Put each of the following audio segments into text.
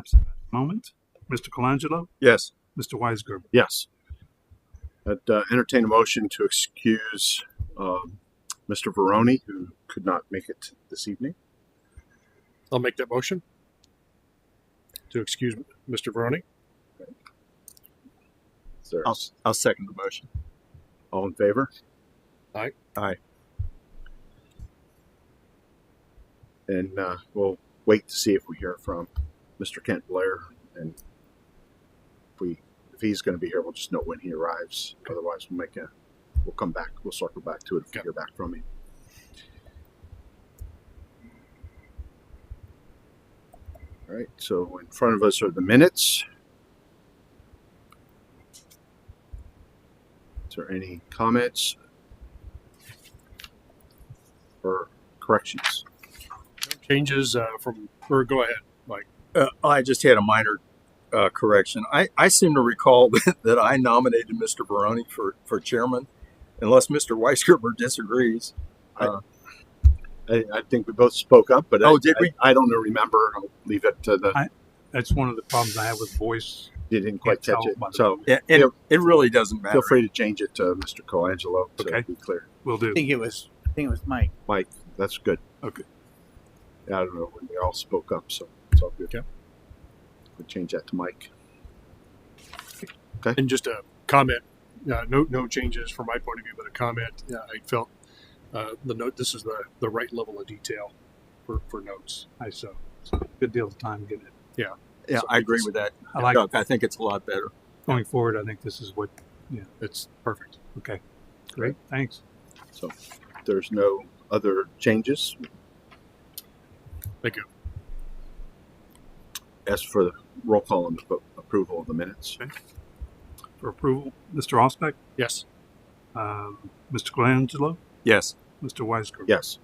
absent at the moment. Mr. Colangelo, Yes. Mr. Weisgerber. Yes. I'd entertain a motion to excuse Mr. Veroni, who could not make it this evening. I'll make that motion to excuse Mr. Veroni. Is there I'll second the motion. all in favor? Aye. Aye. And we'll wait to see if we hear from Mr. Kent Blair, and if he's going to be here, we'll just know when he arrives. Otherwise, we'll come back. We'll circle back to it if we hear back from him. All right. So in front of us are the minutes. Is there any comments or corrections? Changes or go ahead, Mike. I just had a minor correction. I seem to recall that I nominated Mr. Veroni for chairman, unless Mr. Weisgerber disagrees. I think we both spoke up, but did we? I don't remember. I'll leave it to the. That's one of the problems I have with voice. You didn't quite Can't catch tell it, by the so Yeah, and it really doesn't matter. feel free to change it to Mr. Colangelo to Okay. be clear. Will do. I think it was Mike. Mike, that's good. Okay. Yeah, I don't know when we all spoke up, so it's all good. Okay. We'll change that to Mike. And just a comment. No changes from my point of view, but a comment. I felt the note. This is the right level of detail for notes. So it's a good deal of time getting it. Yeah. Yeah, I agree with that. I like Doug, I think it's a lot better. going forward. I think this is what. It's perfect. Okay. Great. Thanks. So there's no other changes. Thank you. As for the roll call and the approval of the minutes. For approval, Mr. Osbeck, Yes. Mr. Colangelo, Yes. Mr. Weisgerber. Yes.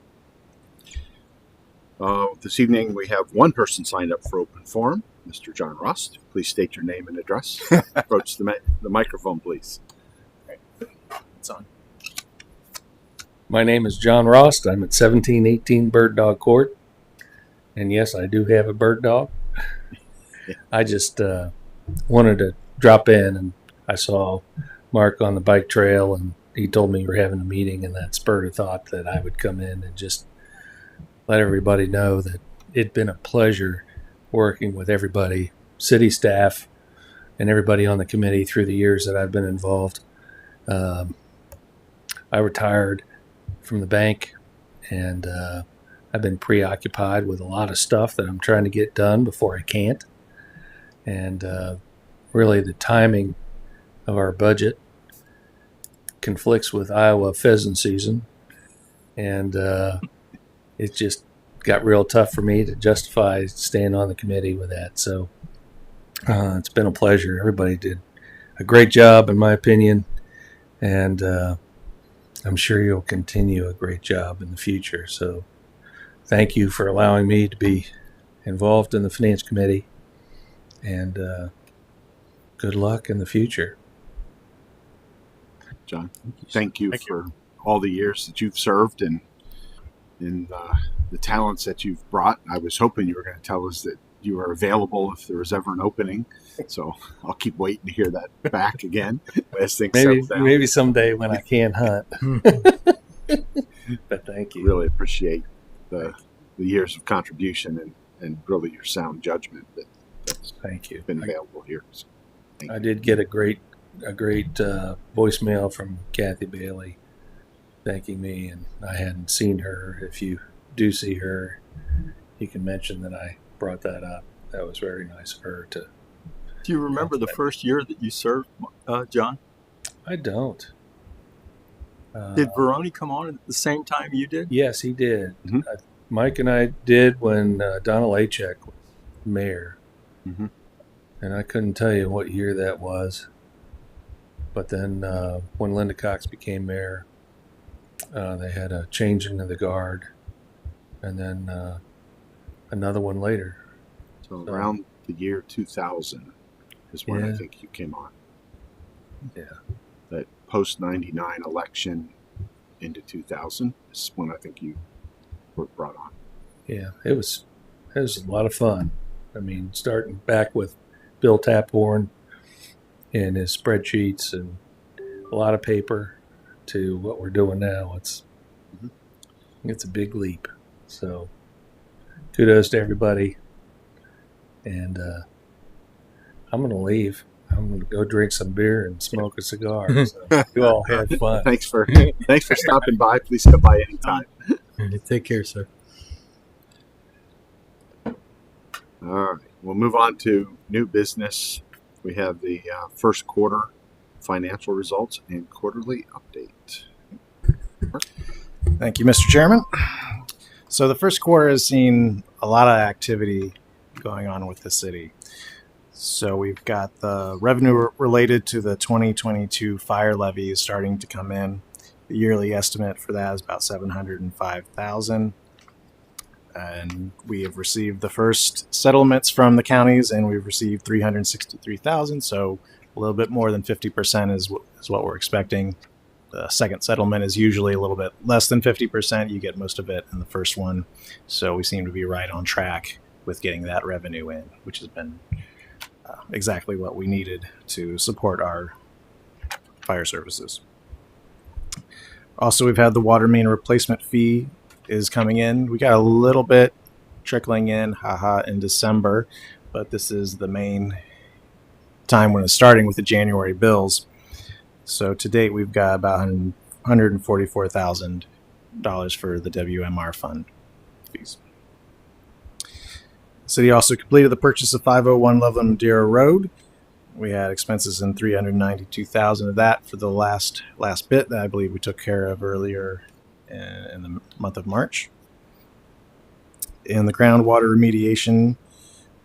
This evening we have one person signed up for open forum, Mr. John Rust. Please state your name and address. Approach the microphone, please. It's on. My name is John Rost. I'm at 1718 Bird Dog Court. And yes, I do have a bird dog. I just wanted to drop in, and I saw Mark on the bike trail, and he told me you were having a meeting, and that spurred a thought that I would come in and just let everybody know that it'd been a pleasure working with everybody, city staff, and everybody on the committee through the years that I've been involved. I retired from the bank, and I've been preoccupied with a lot of stuff that I'm trying to get done before I can't. And really the timing of our budget conflicts with Iowa pheasant season. And it just got real tough for me to justify staying on the committee with that. So it's been a pleasure. Everybody did a great job, in my opinion. And I'm sure you'll continue a great job in the future. So thank you for allowing me to be involved in the Finance Committee, and good luck in the future. John, thank you for all the years that you've served and the talents that you've brought. I was hoping you were going to tell us that you are available if there was ever an opening. So I'll keep waiting to hear that back again as things settle down. Maybe someday when I can hunt. But thank you. Really appreciate the years of contribution and really your sound judgment that's Thank you. been available here. So, I did get a great voicemail from Kathy Bailey thanking me, and I hadn't seen her. If you do see her, you can mention that I brought that up. That was very nice of her to. Do you remember the first year that you served, John? I don't. Did Veroni come on at the same time you did? Yes, he did. Mhm. Mike and I did when Donald Achek was mayor. Mhm. And I couldn't tell you what year that was. But then when Linda Cox became mayor, they had a changing of the guard. And then another one later. So around the year 2000 is when I think you came on. Yeah. That post 99 election into 2000 is when I think you were brought on. Yeah, it was a lot of fun. I mean, starting back with Bill Taphorn and his spreadsheets and a lot of paper to what we're doing now. It's a big leap. So kudos to everybody. And I'm going to leave. I'm going to go drink some beer and smoke a cigar. So you all had fun. Thanks for stopping by. Please come by anytime. Take care, sir. All right, we'll move on to new business. We have the first quarter financial results and quarterly update. Thank you, Mr. Chairman. So the first quarter has seen a lot of activity going on with the city. So we've got the revenue related to the 2022 fire levy is starting to come in. The yearly estimate for that is about $705,000. And we have received the first settlements from the counties, and we've received $363,000. So a little bit more than 50% is what we're expecting. The second settlement is usually a little bit less than 50%. You get most of it in the first one. So we seem to be right on track with getting that revenue in, which has been exactly what we needed to support our fire services. Also, we've had the water main replacement fee is coming in. We got a little bit trickling in, in December, but this is the main time when it's starting with the January bills. So to date, we've got about $144,000 for the WMR fund fees. The city also completed the purchase of 501 Loveland Madeira Road. We had expenses in $392,000 of that for the last bit that I believe we took care of earlier in the month of March. And the groundwater remediation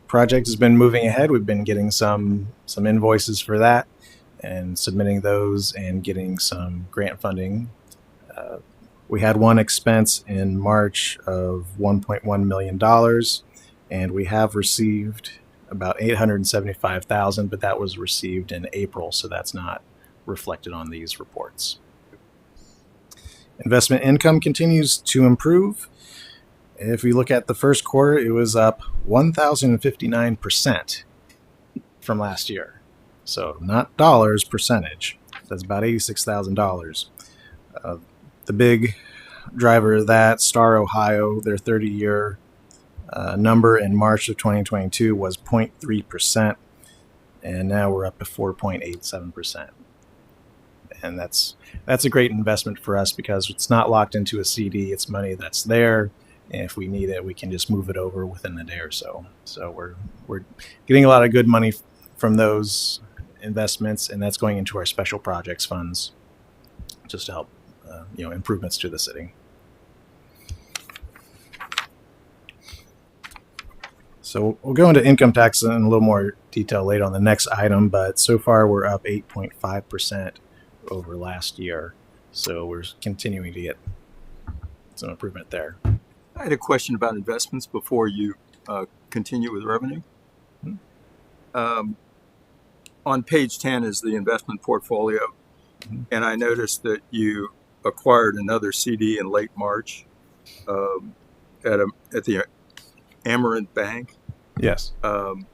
project has been moving ahead. We've been getting some invoices for that and submitting those and getting some grant funding. We had one expense in March of $1.1 million, and we have received about $875,000, but that was received in April, so that's not reflected on these reports. Investment income continues to improve. If we look at the first quarter, it was up 1,059% from last year. So not dollars, percentage. That's about $86,000. The big driver of that, Star Ohio, their 30-year number in March of 2022 was 0.3%, and now we're up to 4.87%. And that's a great investment for us because it's not locked into a CD. It's money that's there, and if we need it, we can just move it over within a day or so. So we're getting a lot of good money from those investments, and that's going into our special projects funds just to help improvements to the city. So we'll go into income tax in a little more detail later on the next item, but so far we're up 8.5% over last year. So we're continuing to get some improvement there. I had a question about investments before you continue with revenue. On page 10 is the investment portfolio, and I noticed that you acquired another CD in late March at the Amaranth Bank. Yes. And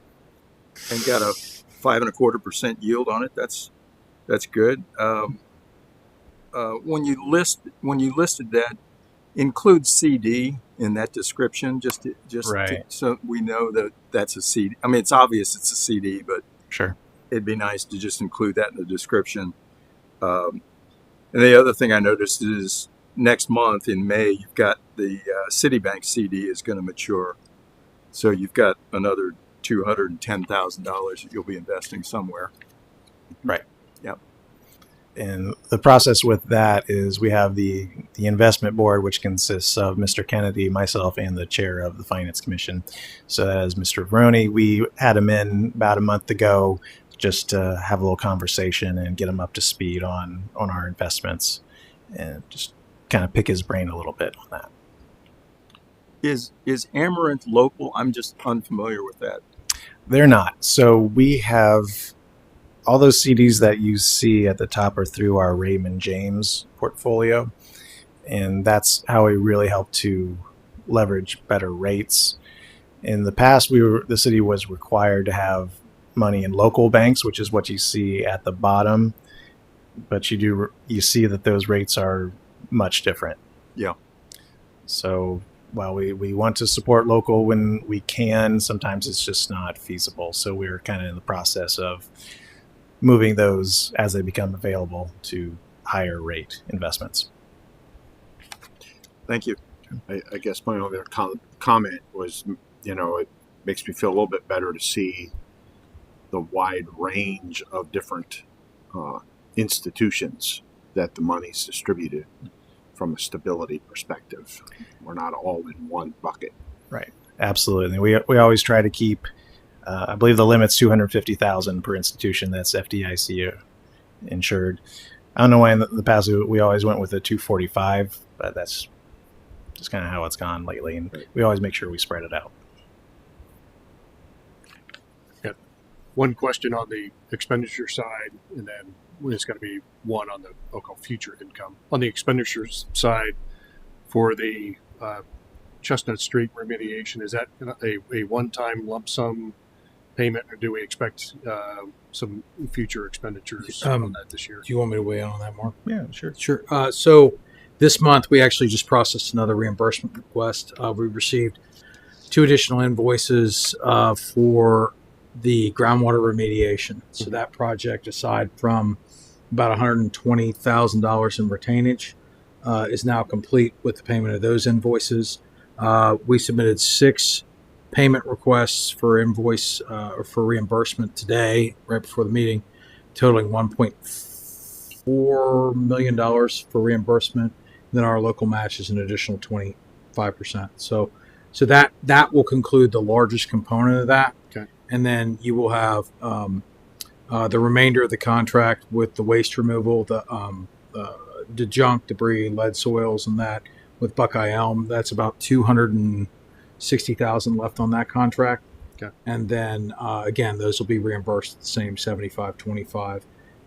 got a 5.25% yield on it. That's good. When you listed that, include CD in that description, so we know that that's a CD. I mean, it's obvious it's a CD, but Sure. It'd be nice to just include that in the description. And the other thing I noticed is next month in May, you've got the Citibank CD is going to mature. So you've got another $210,000 that you'll be investing somewhere. Right. Yep. And the process with that is we have the investment board, which consists of Mr. Kennedy, myself, and the chair of the Finance Commission. So that is Mr. Veroni. We had him in about a month ago just to have a little conversation and get him up to speed on our investments and just kind of pick his brain a little bit on that. Is Amaranth local? I'm just unfamiliar with that. They're not. So we have all those CDs that you see at the top are through our Raymond James portfolio. And that's how we really help to leverage better rates. In the past, the city was required to have money in local banks, which is what you see at the bottom. But you see that those rates are much different. Yeah. So while we want to support local when we can, sometimes it's just not feasible. So we're kind of in the process of moving those as they become available to higher rate investments. Thank you. I guess my only comment was, it makes me feel a little bit better to see the wide range of different institutions that the money's distributed from a stability perspective. We're not all in one bucket. Right. Absolutely. We always try to keep, I believe the limit's 250,000 per institution that's FDIC insured. I don't know why in the past we always went with a 245, but that's just kind of how it's gone lately. And we always make sure we spread it out. Got one question on the expenditure side, and then it's going to be one on the future income. On the expenditures side, for the Chestnut Street remediation, is that a one-time lump sum payment, or do we expect some future expenditures on that this year? Do you want me to weigh in on that, Mark? Yeah, sure. Sure. So this month, we actually just processed another reimbursement request. We received 2 additional invoices for the groundwater remediation. So that project, aside from about $120,000 in retainage, is now complete with the payment of those invoices. We submitted 6 payment requests for invoice or for reimbursement today, right before the meeting, totaling $1.4 million for reimbursement. Then our local match is an additional 25%. So that will conclude the largest component of that. Okay. And then you will have the remainder of the contract with the waste removal, the junk, debris, lead soils, and that with Buckeye Elm. That's about $260,000 left on that contract. Okay. And then again, those will be reimbursed the same 75-25,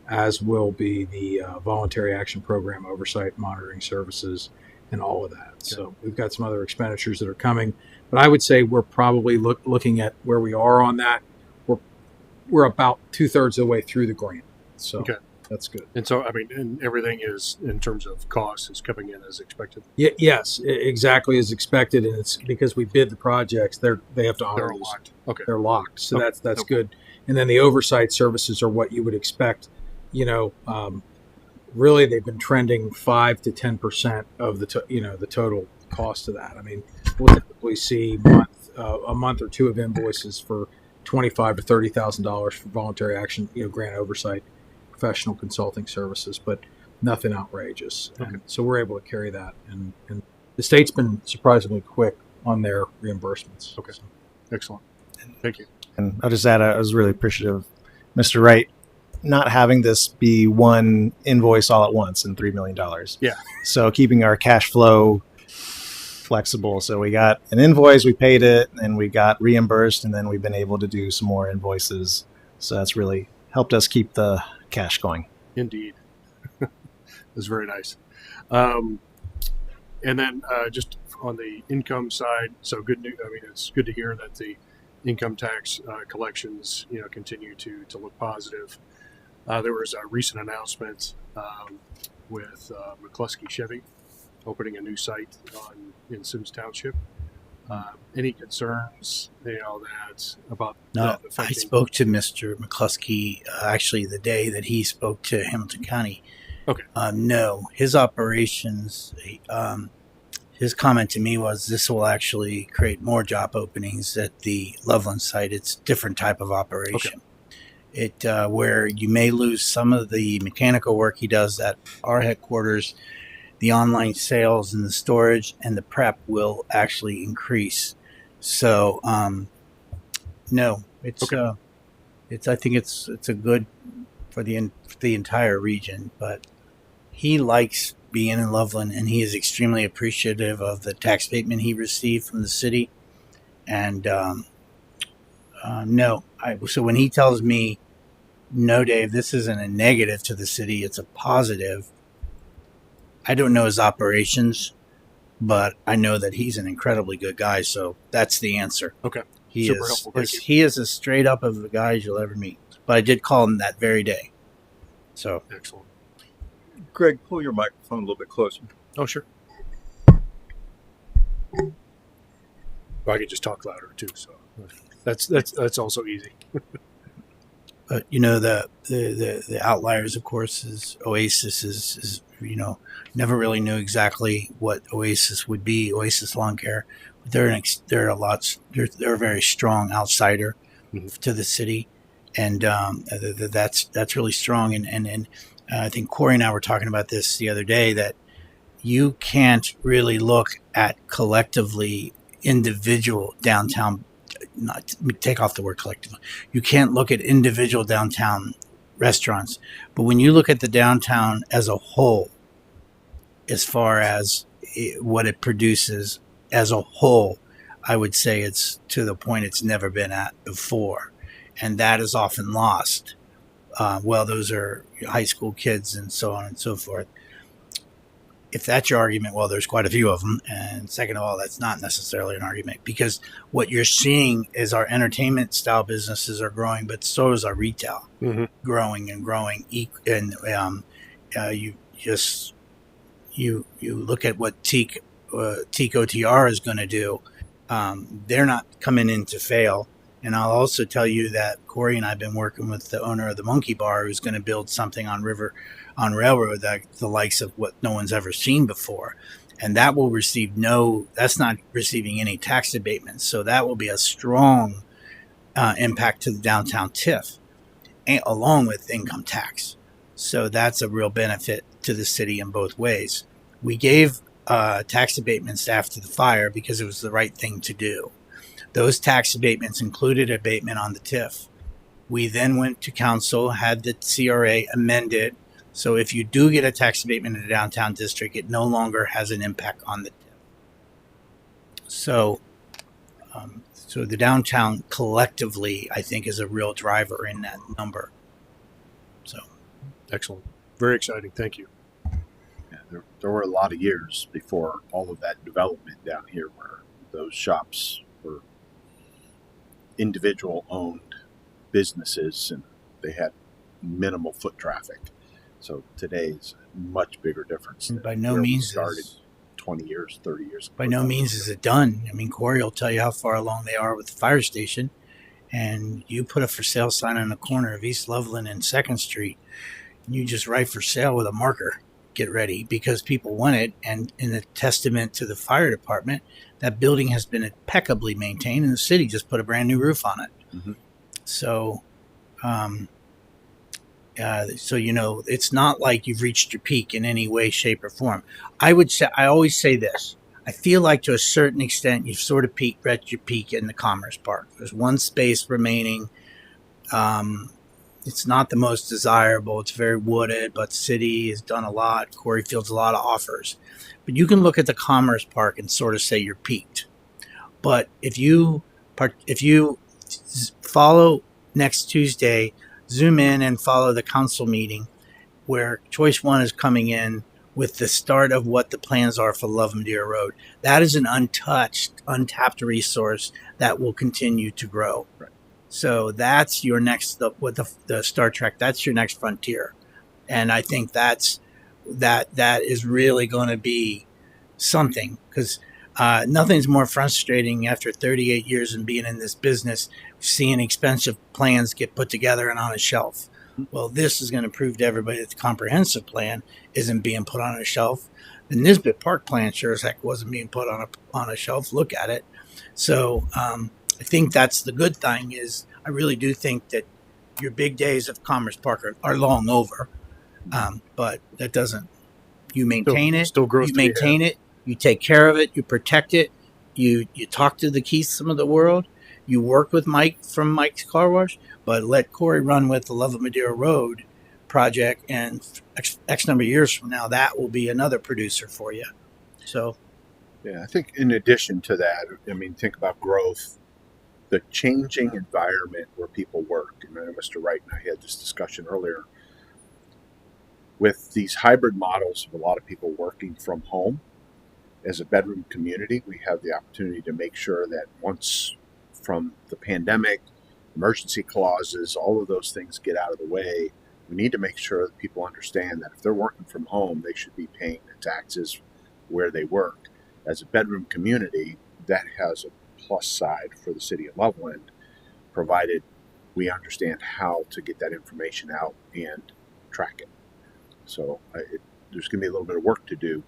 as will be the voluntary action program oversight, monitoring services, and all of that. Okay. So we've got some other expenditures that are coming, but I would say we're probably looking at where we are on that. We're about 2/3 of the way through the grant. So Okay. That's good. And so, and everything is, in terms of cost, is coming in as expected. Yes, exactly as expected, and it's because we bid the projects. They have to honor They're those. locked. Okay. They're locked, so Okay. that's Okay. good. And then the oversight services are what you would expect. Really, they've been trending 5 to 10% of the total cost of that. I mean, we'll typically see a month or two of invoices for $25,000 to $30,000 for voluntary action, grant oversight, professional consulting services, but nothing outrageous. Okay. And so we're able to carry that, and the state's been surprisingly quick on their reimbursements. Okay. Excellent. Thank you. And I'll just add, I was really appreciative of Mr. Wright not having this be one invoice all at once in $3 million. Yeah. So keeping our cash flow flexible. So we got an invoice, we paid it, and we got reimbursed, and then we've been able to do some more invoices. So that's really helped us keep the cash going. Indeed. That's very nice. And then just on the income side, so good news. It's good to hear that the income tax collections, continue to look positive. There was a recent announcement with McCluskey Chevy opening a new site in Sims Township. Any concerns, about No, that I affecting? spoke to Mr. McCluskey actually the day that he spoke to Hamilton County. Okay. No, his operations, his comment to me was this will actually create more job openings at the Loveland site. It's a different type of operation. It where you may lose some of the mechanical work he does at our headquarters, the online sales and the storage and the prep will actually increase. So, no, it's Okay. I think it's a good for the entire region. But he likes being in Loveland, and he is extremely appreciative of the tax abatement he received from the city. And so when he tells me, "No, Dave, this isn't a negative to the city; it's a positive," I don't know his operations, but I know that he's an incredibly good guy. So that's the answer. Okay. He Super is. helpful. Thank you. He is as straight up of the guys you'll ever meet. But I did call him that very day. So Excellent. Greg, pull your microphone a little bit closer. Oh, sure. Well, I could just talk louder too. So that's also easy. But the outliers, of course, is Oasis is never really knew exactly what Oasis would be. Oasis Lawn Care, they're a very strong outsider to the city, and that's really strong. And I think Corey and I were talking about this the other day, that you can't really look at collectively individual downtown. Not take off the word collective. You can't look at individual downtown restaurants, but when you look at the downtown as a whole, as far as what it produces as a whole, I would say it's to the point it's never been at before, and that is often lost. Those are high school kids and so on and so forth. If that's your argument, well, there's quite a few of them. And second of all, that's not necessarily an argument, because what you're seeing is our entertainment style businesses are growing, but so is our retail growing and growing. And you look at what Teak OTR is going to do. They're not coming in to fail. And I'll also tell you that Corey and I have been working with the owner of the Monkey Bar, who's going to build something on Railroad, that the likes of what no one's ever seen before. And that will that's not receiving any tax abatements. So that will be a strong impact to the downtown TIF, along with income tax. So that's a real benefit to the city in both ways. We gave tax abatements after the fire because it was the right thing to do. Those tax abatements included abatement on the TIF. We then went to council, had the CRA amended. So if you do get a tax abatement in the downtown district, it no longer has an impact on the TIF. So the downtown collectively, I think, is a real driver in that number. So Excellent. Very exciting. Thank you. Yeah, there were a lot of years before all of that development down here where those shops were individual owned businesses and they had minimal foot traffic. So today's a much bigger difference. And by than no where we means started 20 years, 30 years ago. by no means is it done. I mean, Corey will tell you how far along they are with the fire station. And you put a for sale sign on the corner of East Loveland and 2nd Street, and you just write for sale with a marker. Get ready, because people want it. And in a testament to the fire department, that building has been impeccably maintained, and the city just put a brand new roof on it. Mm-hmm. So, it's not like you've reached your peak in any way, shape, or form. I always say this. I feel like to a certain extent, you've sort of reached your peak in the Commerce Park. There's one space remaining. It's not the most desirable. It's very wooded, but city has done a lot. Corey fields a lot of offers. But you can look at the Commerce Park and sort of say you're peaked. But if you follow next Tuesday, zoom in and follow the council meeting where Choice One is coming in with the start of what the plans are for Love Madeira Road. That is an untapped resource that will continue to grow. Right. So that's your next, the Star Trek, that's your next frontier. And I think that is really going to be something, because nothing's more frustrating after 38 years and being in this business, seeing expensive plans get put together and on a shelf. Well, this is going to prove to everybody that the comprehensive plan isn't being put on a shelf. The Nisbet Park plan sure as heck wasn't being put on a shelf. Look at it. So I think that's the good thing, is I really do think that your big days of Commerce Park are long over. But that doesn't, you maintain it, Still growth you to be maintain it, you take care of it, you protect it, you talk to the Keiths of the world, you work with Mike from Mike's Car Wash, but let Corey run with the Love of Madeira Road project, and X number of years from now, that will be another producer for you. So, Yeah, I think in addition to that, I mean, think about growth, the changing environment where people work. And I know Mr. Wright and I had this discussion earlier. With these hybrid models of a lot of people working from home, as a bedroom community, we have the opportunity to make sure that once from the pandemic, emergency clauses, all of those things get out of the way, we need to make sure that people understand that if they're working from home, they should be paying the taxes where they work. As a bedroom community, that has a plus side for the city of Loveland, provided we understand how to get that information out and track it. So there's going to be a little bit of work to do,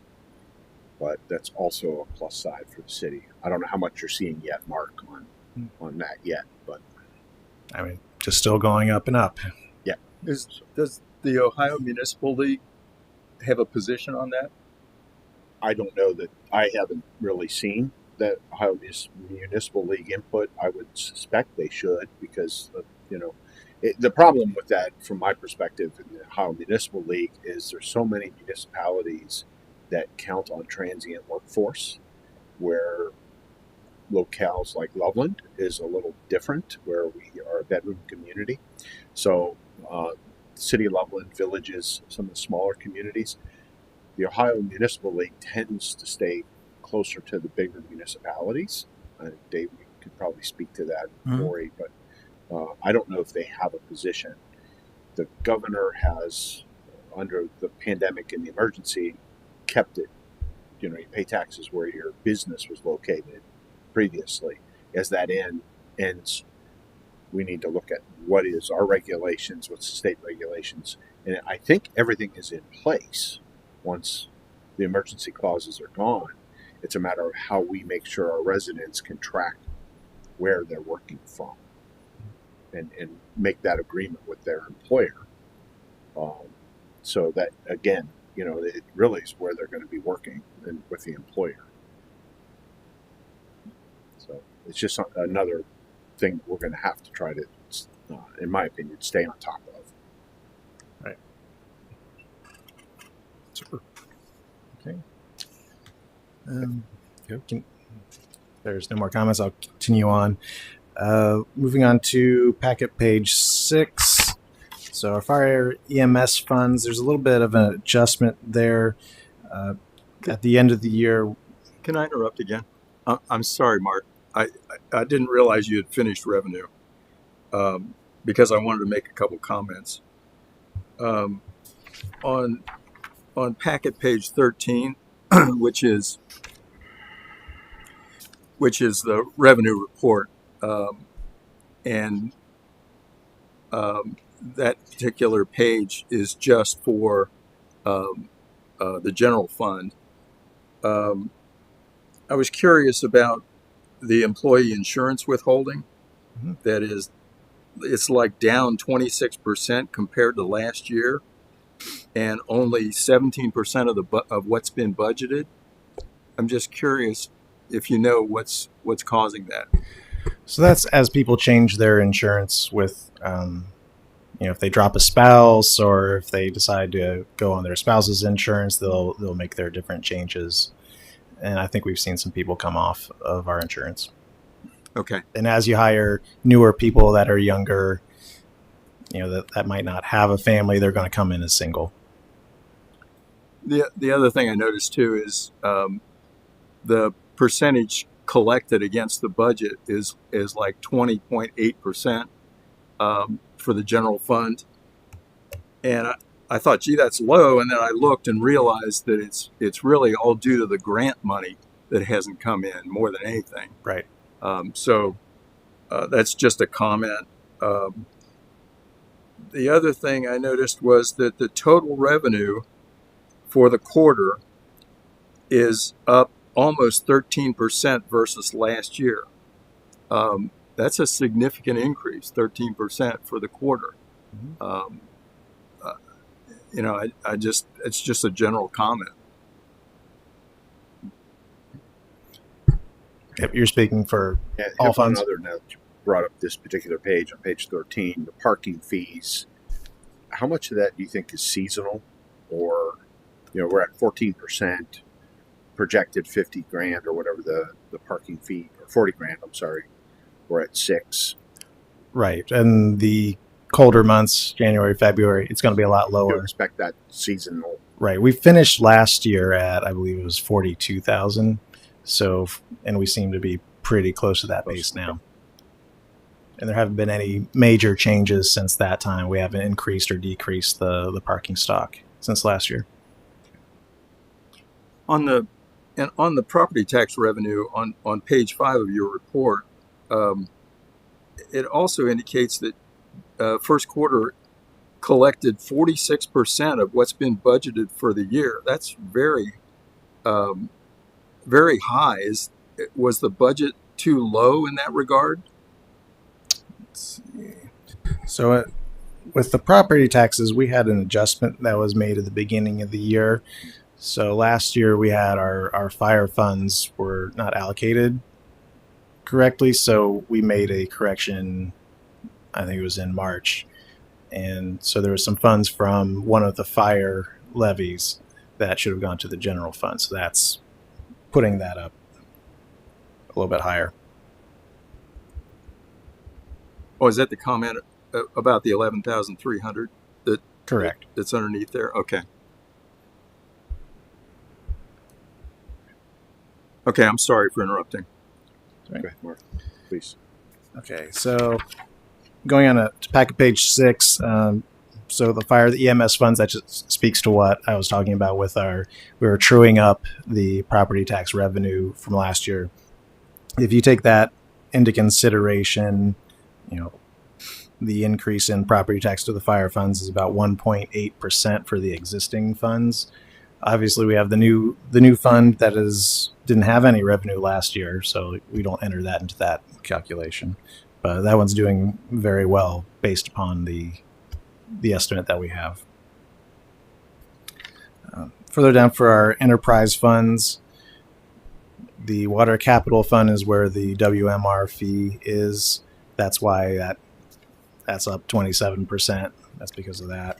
but that's also a plus side for the city. I don't know how much you're seeing yet, Mark, on that yet, but I mean, just still going up and up. Does the Ohio Municipal League have a position on that? I don't know that I haven't really seen the Ohio Municipal League input. I would suspect they should because, the problem with that from my perspective in the Ohio Municipal League is there's so many municipalities that count on transient workforce where locales like Loveland is a little different where we are a bedroom community. So city of Loveland, villages, some of the smaller communities, the Ohio Municipal League tends to stay closer to the bigger municipalities. Dave, you could probably speak to that, Maury, but I don't know if they have a position. The governor has, under the pandemic and the emergency, kept it, you pay taxes where your business was located previously. As that ends, we need to look at what is our regulations, what's the state regulations. And I think everything is in place once the emergency clauses are gone. It's a matter of how we make sure our residents can track where they're working from and make that agreement with their employer. So that, again, it really is where they're going to be working and with the employer. So it's just another thing we're going to have to try to, in my opinion, stay on top of. Right. Super. Okay. There's no more comments. I'll continue on. Moving on to packet page 6. So our fire EMS funds, there's a little bit of an adjustment there. At the end of the year. Can I interrupt again? I'm sorry, Mark. I didn't realize you had finished revenue because I wanted to make a couple comments. On packet page 13, which is the revenue report, and that particular page is just for the general fund. I was curious about the employee insurance withholding. Mm-hmm. That is, it's like down 26% compared to last year, and only 17% of what's been budgeted. I'm just curious if you know what's causing that. So that's as people change their insurance with, if they drop a spouse or if they decide to go on their spouse's insurance, they'll make their different changes. And I think we've seen some people come off of our insurance. Okay. And as you hire newer people that are younger, that might not have a family, they're going to come in as single. The other thing I noticed too is the percentage collected against the budget is like 20.8% for the general fund, and I thought, gee, that's low. And then I looked and realized that it's really all due to the grant money that hasn't come in more than anything. Right. So that's just a comment. The other thing I noticed was that the total revenue for the quarter is up almost 13% versus last year. That's a significant increase, 13% for the quarter. Mm-hmm. It's just a general comment. Yep, you're speaking for Yeah, all one funds. other note, you brought up this particular page on page 13, the parking fees. How much of that do you think is seasonal, or we're at 14%, projected 50 grand or whatever the parking fee, or 40 grand, I'm sorry, we're at 6. Right. And the colder months, January, February, it's going to be a lot Do you lower. expect that seasonal Right. We finished last year at, I believe it was 42,000. So, and we seem to be pretty close to that base now. And there haven't been any major changes since that time. We haven't increased or decreased the parking stock since last year. On the property tax revenue on page 5 of your report, it also indicates that first quarter collected 46% of what's been budgeted for the year. That's very, very high. Was the budget too low in that regard? Let's see. So with the property taxes, we had an adjustment that was made at the beginning of the year. So last year we had our fire funds were not allocated correctly. So we made a correction, I think it was in March. And so there was some funds from one of the fire levies that should have gone to the general fund. So that's putting that up a little bit higher. Oh, is that the comment about the 11,300 Correct. that's underneath there? Okay. Okay, I'm sorry for interrupting. Okay, Mark, please. Okay, so going on to packet page 6, so the EMS funds, that just speaks to what I was talking about with we were truing up the property tax revenue from last year. If you take that into consideration, the increase in property tax to the fire funds is about 1.8% for the existing funds. Obviously, we have the new fund that didn't have any revenue last year, so we don't enter that into that calculation. But that one's doing very well based upon the estimate that we have. Further down for our enterprise funds, the water capital fund is where the WMR fee is. That's why that's up 27%. That's because of that.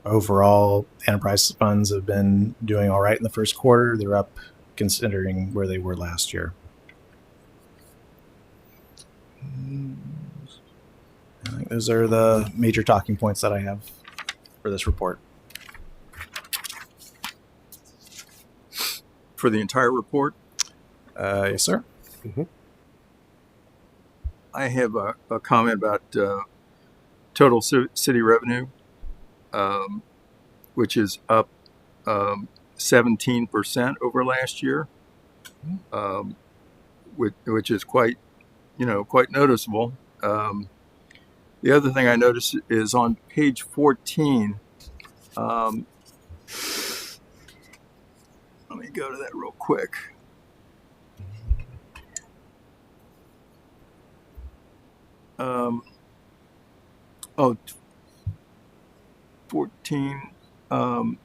Overall, enterprise funds have been doing all right in the first quarter. They're up considering where they were last year. I think those are the major talking points that I have for this report. For the entire report? Yes, sir. I have a comment about total city revenue, which is up 17% over last year, which is quite noticeable. The other thing I noticed is on page 14. Let me go to that real quick. Oh, 14. I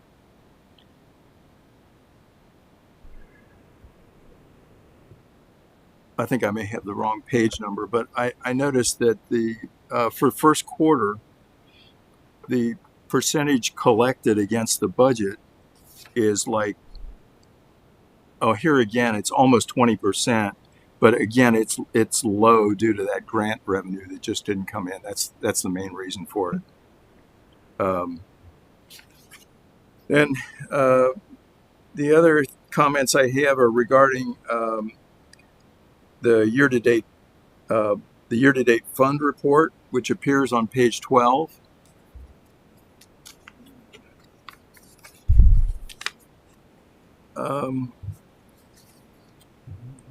think I may have the wrong page number, but I noticed that for first quarter, the percentage collected against the budget is like, here again, it's almost 20%. But again, it's low due to that grant revenue that just didn't come in. That's the main reason for it. And the other comments I have are regarding the year-to-date fund report, which appears on page 12.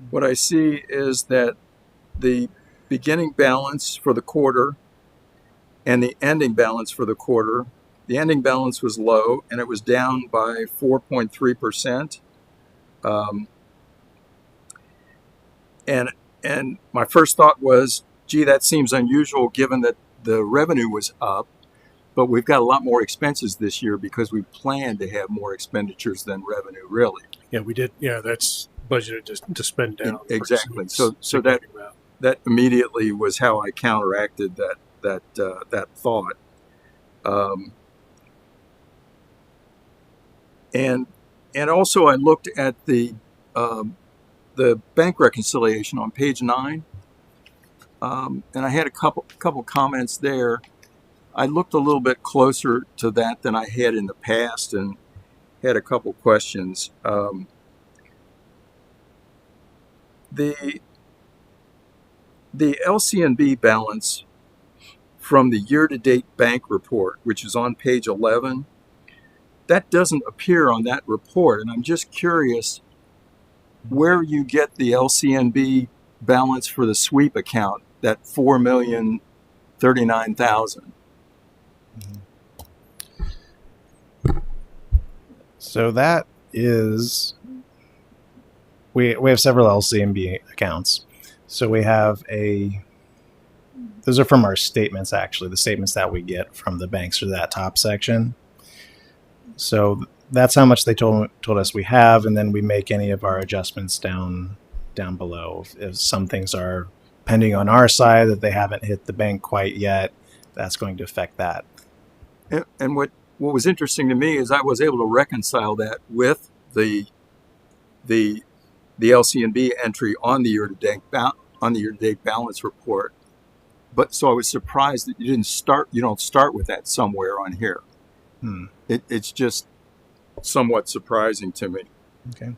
What I see is that the beginning balance for the quarter and the ending balance for the quarter, the ending balance was low and it was down by 4.3%. And my first thought was, gee, that seems unusual given that the revenue was up, but we've got a lot more expenses this year because we planned to have more expenditures than revenue, really. Yeah, we did. Yeah, that's budgeted to spend down. Exactly. So that immediately was how I counteracted that thought. And also I looked at the bank reconciliation on page 9, and I had a couple comments there. I looked a little bit closer to that than I had in the past and had a couple questions. The LCNB balance from the year-to-date bank report, which is on page 11, that doesn't appear on that report, and I'm just curious where you get the LCNB balance for the sweep account, that $4,039,000. So that is, we have several LCMB accounts. So we have those are from our statements, actually, the statements that we get from the banks for that top section. So that's how much they told us we have, and then we make any of our adjustments down below. If some things are pending on our side that they haven't hit the bank quite yet, that's going to affect that. And what was interesting to me is I was able to reconcile that with the LCNB entry on the year-to-date balance report. But so I was surprised that you don't start with that somewhere on here. It's just somewhat surprising to me. Okay.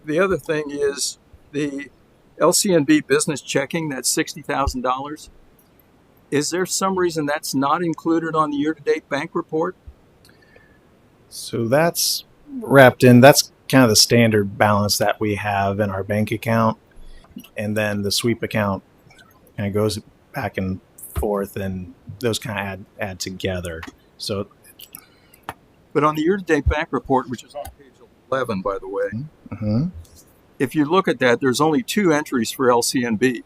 The other thing is the LCNB business checking, that's $60,000. Is there some reason that's not included on the year-to-date bank report? So that's wrapped in, that's kind of the standard balance that we have in our bank account. And then the sweep account kind of goes back and forth, and those kind of add together. So, but on the year-to-date bank report, which is on page 11, by the way, if you look at that, there's only 2 entries for LCNB.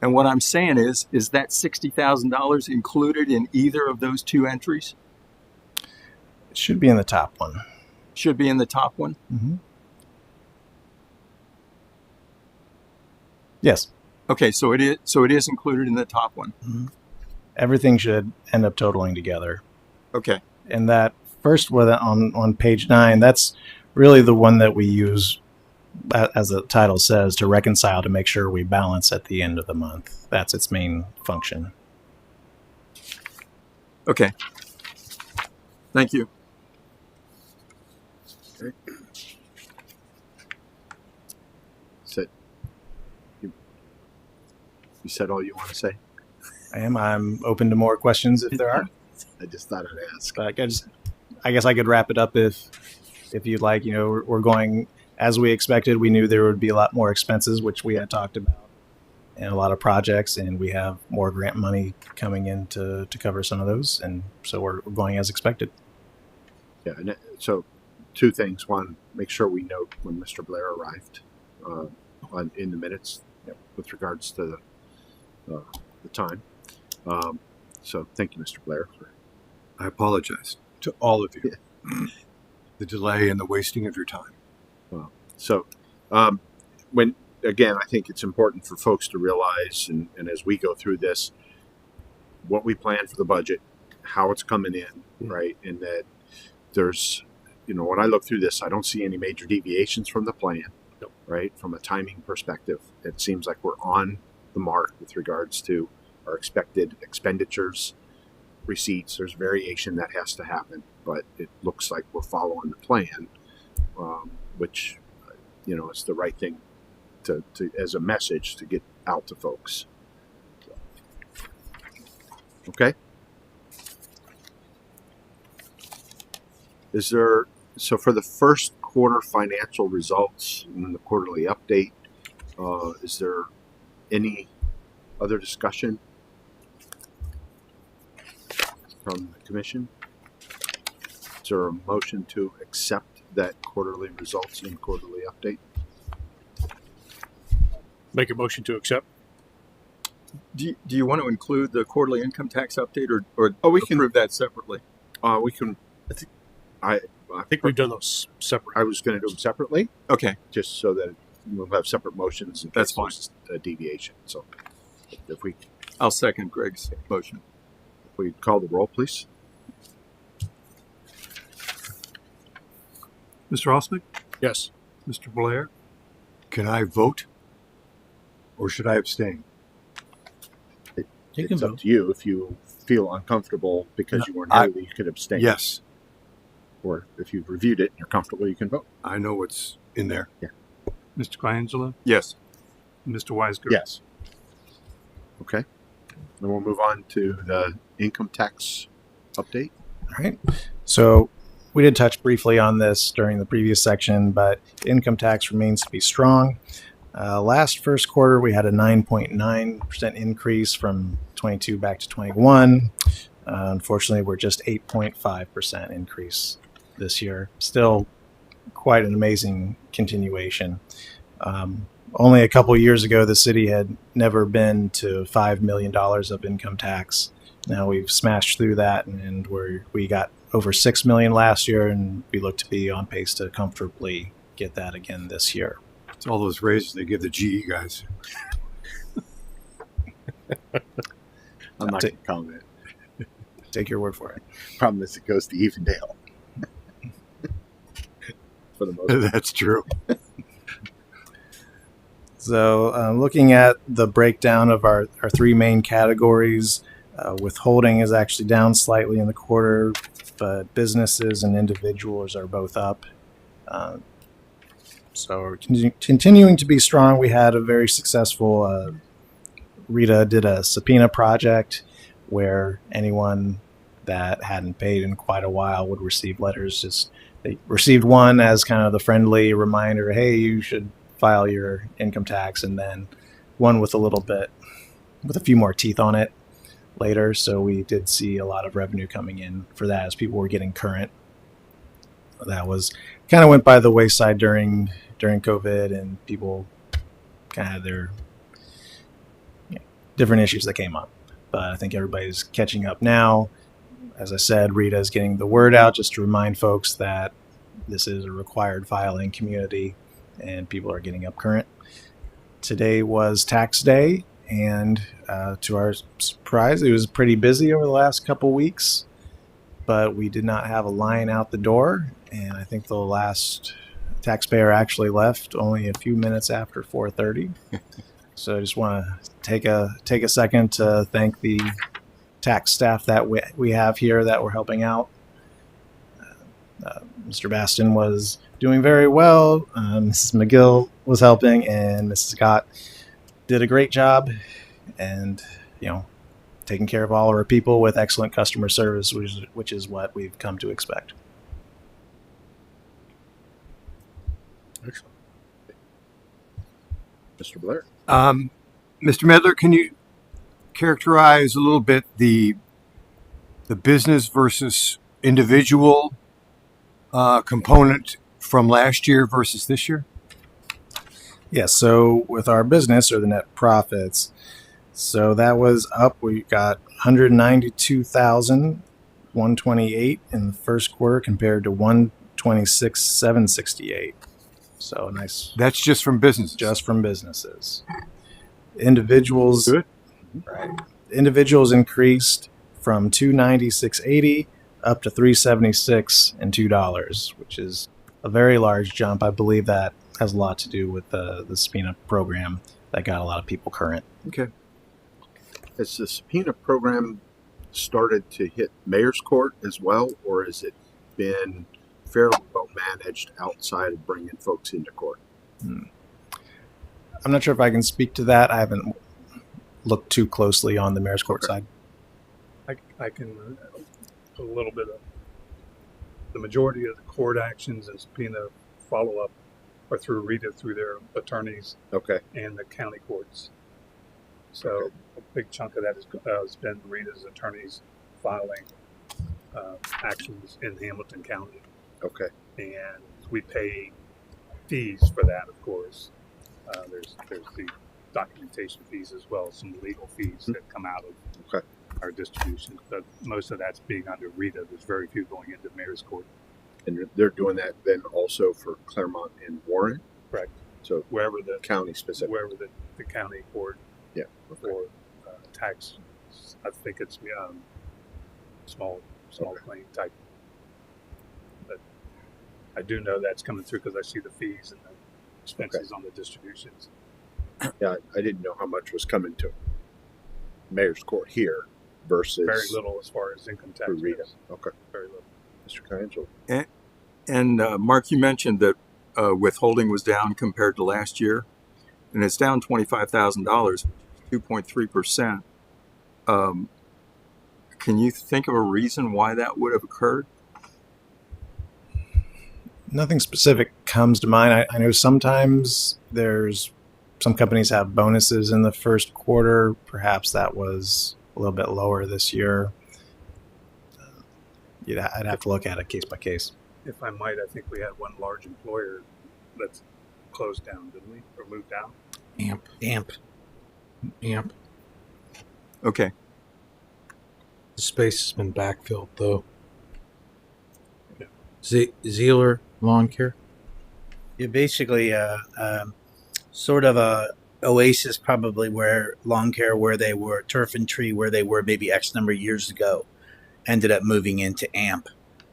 And what I'm saying is that $60,000 included in either of those 2 entries? It should be in the top one. Should be in the top one? Yes. Okay, so it is included in the top one. Everything should end up totaling together. Okay. And that first one on page 9, that's really the one that we use, as the title says, to reconcile, to make sure we balance at the end of the month. That's its main function. Okay. Thank you. Okay. So, you said all you want to say? I'm open to more questions if there are. I just thought I'd ask. But I guess I could wrap it up if you'd like. You know, we're going as we expected. We knew there would be a lot more expenses, which we had talked about, and a lot of projects, and we have more grant money coming in to cover some of those, and so we're going as expected. Yeah, and so 2 things. One, make sure we note when Mr. Blair arrived in the minutes with regards to the time. So thank you, Mr. Blair. I apologize to all of you. The delay and the wasting of your time. So when again, I think it's important for folks to realize, and as we go through this, what we plan for the budget, how it's coming in, right? And that there's, when I look through this, I don't see any major deviations from the plan, right? From a timing perspective, it seems like we're on the mark with regards to our expected expenditures, receipts. There's variation that has to happen, but it looks like we're following the plan, which, is the right thing to as a message to get out to folks. Okay. So for the first quarter financial results and the quarterly update, is there any other discussion from the commission? Is there a motion to accept that quarterly results and quarterly update? Make a motion to accept. Do you want to include the quarterly income tax update, or we can approve that separately? We can. I think we've done those separate. I was going to do them separately. Okay. Just so that we'll have separate motions. And that's fine. A deviation. So I'll second Greg's motion. If we call the roll, please. Mr. Osmick? Yes. Mr. Blair? Can I vote? Or should I abstain? You can it's up vote. to you. If you feel uncomfortable because you weren't I- here, you could abstain. Yes, Or if you've reviewed it and you're comfortable, you can vote. I know what's in there. Mr. Colangelo, Yes. Mr. Weisgerber. Yes. Okay. Then we'll move on to the income tax update. All right. So we did touch briefly on this during the previous section, but income tax remains to be strong. Last first quarter, we had a 9.9% increase from 22 back to 21. Unfortunately, we're just 8.5% increase this year. Still quite an amazing continuation. Only a couple years ago, the city had never been to $5 million of income tax. Now we've smashed through that, and we got over $6 million last year, and we look to be on pace to comfortably get that again this year. It's all those raises they give the GE guys. I'm not Ta- going to comment. Take your word for it. Problem is, it goes to Evendale. For the most part. That's true. So, looking at the breakdown of our three main categories, withholding is actually down slightly in the quarter, but businesses and individuals are both up. So, we're continuing to be strong. We had a very successful, Rita did a subpoena project where anyone that hadn't paid in quite a while would receive letters. They received one as kind of the friendly reminder, hey, you should file your income tax, and then one with a few more teeth on it later. So we did see a lot of revenue coming in for that as people were getting current. That was kind of went by the wayside during COVID, and people kind of had their different issues that came up. But I think everybody's catching up now. As I said, Rita is getting the word out just to remind folks that this is a required filing community and people are getting up current. Today was tax day, and to our surprise, it was pretty busy over the last couple weeks, but we did not have a line out the door, and I think the last taxpayer actually left only a few minutes after 4:30. So I just want to take a second to thank the tax staff that we have here that were helping out. Mr. Baston was doing very well. Mrs. McGill was helping, and Mrs. Scott did a great job, and taking care of all of our people with excellent customer service, which is what we've come to expect. Excellent. Mr. Blair? Mr. Medler, can you characterize a little bit the business versus individual component from last year versus this year? Yes, so with our business, or the net profits, so that was up. We got 192,128 in the first quarter compared to 126,768. So nice, That's just from businesses. just from businesses. Individuals, Good. right? Individuals increased from 296.80 up to 376 and $2, which is a very large jump. I believe that has a lot to do with the subpoena program that got a lot of people current. Okay. Has the subpoena program started to hit mayor's court as well, or has it been fairly well managed outside of bringing folks into court? I'm not sure if I can speak to that. I haven't looked too closely on the mayor's court side. I can put a little bit of the majority of the court actions and subpoena follow-up are through Rita, through their attorneys Okay. and the county courts. So a big chunk of that has been Rita's attorneys filing actions in Hamilton County, Okay. and we pay fees for that, of course. There's the documentation fees as well as some legal fees that come out of Okay. our distribution, but most of that's being under Rita. There's very few going into mayor's court. And they're doing that then also for Claremont and Warren? Correct. So Wherever the county specific. wherever the county court Yeah. Okay. for tax, I think it's small Okay. claim type. But I do know that's coming through because I see the fees and the expenses on the distributions. Yeah, I didn't know how much was coming to. mayor's court here versus Very little as far as income tax for Rita. goes. Okay, Very little. Mr. Colangelo. And Mark, you mentioned that withholding was down compared to last year, and it's down $25,000, 2.3%. Can you think of a reason why that would have occurred? Nothing specific comes to mind. I know sometimes some companies have bonuses in the first quarter. Perhaps that was a little bit lower this year. I'd have to look at it case by case. If I might, I think we had one large employer that's closed down, didn't we? Or moved down? Amp. Okay. The space has been backfilled, though. Zeeler Lawn Care. You're basically sort of a oasis, probably where lawn care, where they were turf and tree, where they were maybe X number of years ago, ended up moving into AMP.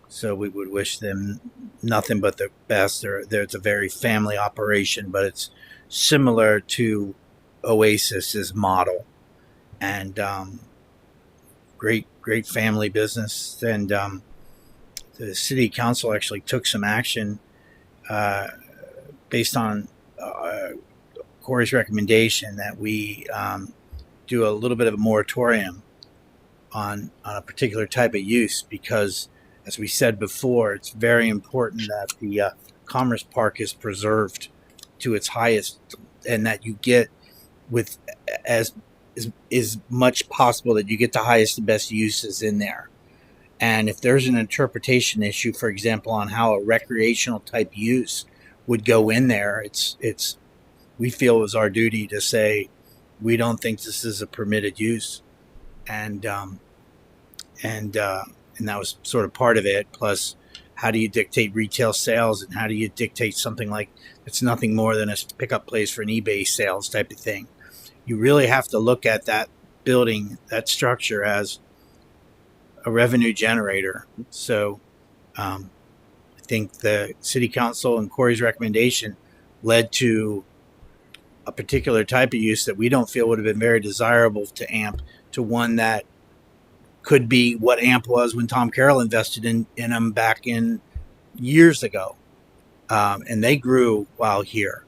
So we would wish them nothing but the best. It's a very family operation, but it's similar to Oasis's model, and great family business. And the city council actually took some action based on Corey's recommendation that we do a little bit of a moratorium on a particular type of use, because, as we said before, it's very important that the Commerce Park is preserved to its highest, and that you get with as much possible that you get the highest and best uses in there. And if there's an interpretation issue, for example, on how a recreational type use would go in there, we feel it was our duty to say we don't think this is a permitted use, and that was sort of part of it. Plus, how do you dictate retail sales, and how do you dictate something like it's nothing more than a pickup place for an eBay sales type of thing? You really have to look at that building, that structure, as a revenue generator. So I think the city council and Corey's recommendation led to a particular type of use that we don't feel would have been very desirable to AMP, to one that could be what AMP was when Tom Carroll invested in them back in years ago. And they grew while here.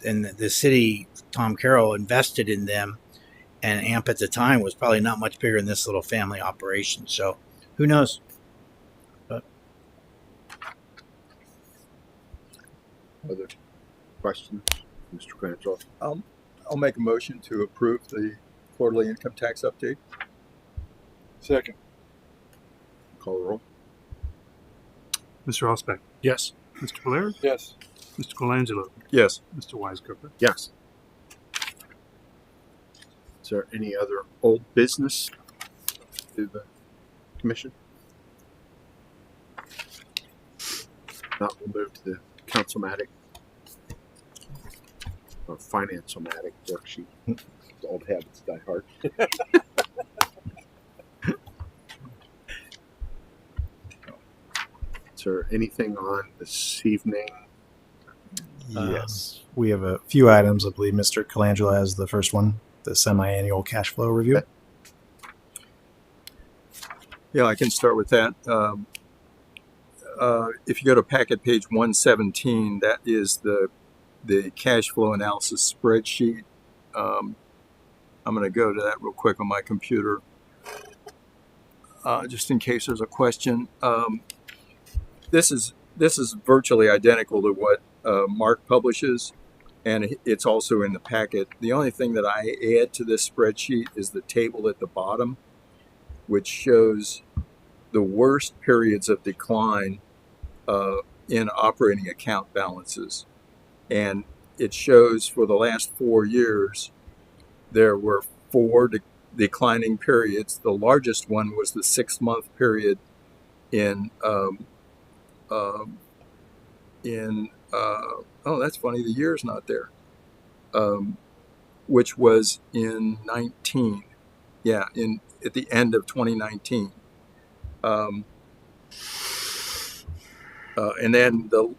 And the city, Tom Carroll, invested in them, and AMP at the time was probably not much bigger than this little family operation. So who knows? But Other questions, Mr. Colangelo? I'll make a motion to approve the quarterly income tax update. Second. Call the roll. Mr. Osbeck, Yes. Mr. Blair, Yes. Mr. Colangelo, Yes. Mr. Weisgerber. Yes. Is there any other old business to the commission? Not, we'll move to the councilmatic or finance-o-matic worksheet. Old habits die hard. Is there anything on this evening? Yes. We have a few items. I believe Mr. Colangelo has the first one, the semi-annual cash flow review. Yeah, I can start with that. If you go to packet page 117, that is the cash flow analysis spreadsheet. I'm going to go to that real quick on my computer, just in case there's a question. This is virtually identical to what Mark publishes, and it's also in the packet. The only thing that I add to this spreadsheet is the table at the bottom, which shows the worst periods of decline in operating account balances. And it shows for the last 4 years, there were 4 declining periods. The largest one was the 6-month period in oh, that's funny, the year's not there, which was in 19. Yeah, at the end of 2019. And then the